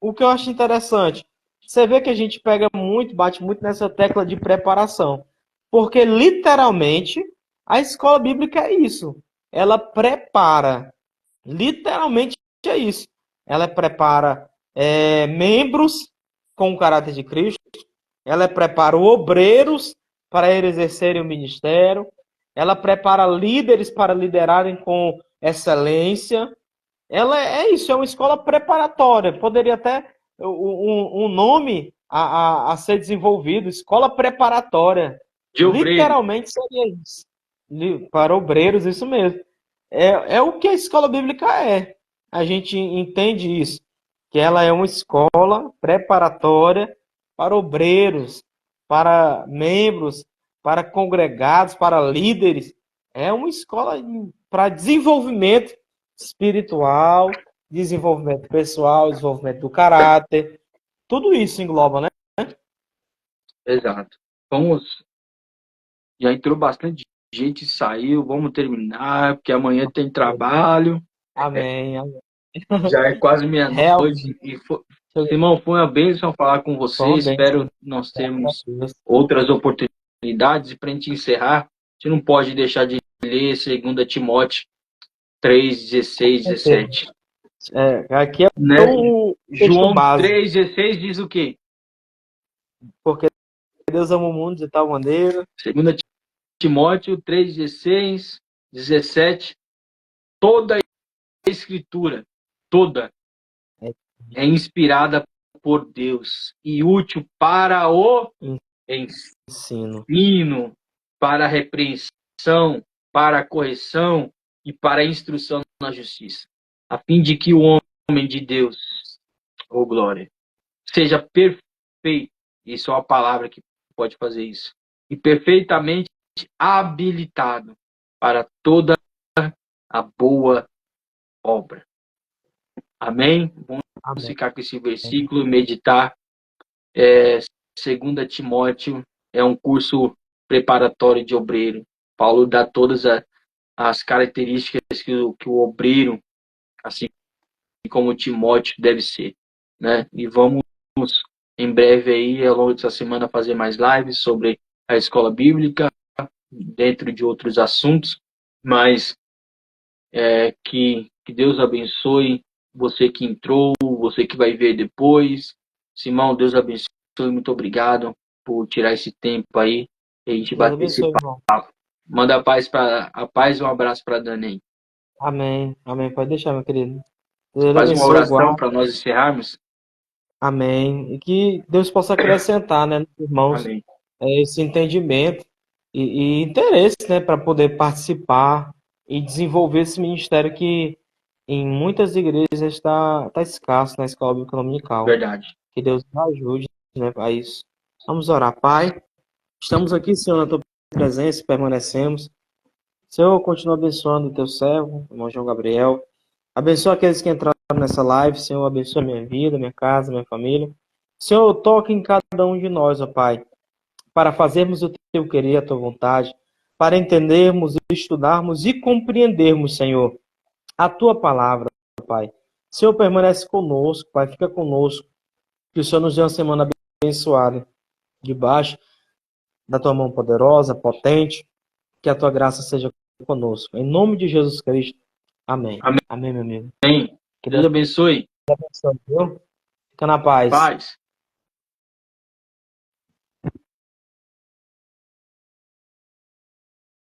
O que eu acho interessante, você vê que a gente pega muito, bate muito nessa tecla de preparação. Porque, literalmente, a escola bíblica é isso. Ela prepara. Literalmente é isso. Ela prepara membros com o caráter de Cristo. Ela prepara obreiros para exercerem o ministério. Ela prepara líderes para liderarem com excelência. Ela é isso, é uma escola preparatória. Poderia até um nome a ser desenvolvido, escola preparatória. De obreiro. Literalmente seria isso. Para obreiros, isso mesmo. É o que a escola bíblica é. A gente entende isso, que ela é uma escola preparatória para obreiros, para membros, para congregados, para líderes. É uma escola para desenvolvimento espiritual, desenvolvimento pessoal, desenvolvimento do caráter. Tudo isso engloba, né? Exato. Vamos. Já entrou bastante gente, saiu. Vamos terminar, porque amanhã tem trabalho. Amém. Amém. Já é quase Realmente, meia-noite. Simão, foi uma bênção falar com foi você. uma Espero bênção. nós termos outras oportunidades. E para a gente encerrar, a gente não pode deixar de ler 2 Timóteo 3, 16, 17. Aqui é Né? o texto João base, 3,16 diz o quê? porque Deus ama o mundo de tal maneira. 2 Timóteo 3,16, 17. Toda a escritura, toda, é inspirada por Deus e útil para o Ensino. ensino, para a repreensão, para a correção e para a instrução na justiça, a fim de que o homem de Deus, ou glória, seja perfeito, e só a palavra que pode fazer isso, e perfeitamente habilitado para toda a boa obra. Amém? Vamos Amém. ficar com esse versículo e meditar. 2 Timóteo é um curso preparatório de obreiro. Paulo dá todas as características que o obreiro, assim como Timóteo, deve ser. Né? E vamos, em breve, aí, ao longo dessa semana, fazer mais lives sobre a escola bíblica, dentro de outros assuntos, mas que Deus abençoe você que entrou, você que vai ver depois. Simão, Deus abençoe, muito obrigado por tirar esse tempo aí e a gente Deus bater esse abençoe, papo. irmão. Manda a paz e um abraço para a Dani aí. Amém. Amém. Pode deixar, meu querido. Você Deus faz uma abençoe, oração igual. para nós encerrarmos? Amém. E que Deus possa acrescentar, né, nos irmãos, Amém. esse entendimento e interesse, né, para poder participar e desenvolver esse ministério que em muitas igrejas está escasso na escola bíblica dominical. Verdade. Que Deus nos ajude, né, a isso. Vamos orar, Pai. Estamos aqui, Senhor, na tua presença, permanecemos. Senhor, continua abençoando o teu servo, o irmão João Gabriel. Abençoa aqueles que entraram nessa live, Senhor, abençoa minha vida, minha casa, minha família. Senhor, toque em cada um de nós, ó Pai, para fazermos o teu querer, a tua vontade, para entendermos, estudarmos e compreendermos, Senhor, a tua palavra, Pai. Senhor, permanece conosco, Pai, fica conosco. Que o Senhor nos dê uma semana abençoada, debaixo da tua mão poderosa, potente, que a tua graça seja conosco. Em nome de Jesus Cristo. Amém. Amém. Amém, meu amigo. Amém. Que Deus Deus abençoe. abençoe, viu? Fica na paz. Paz.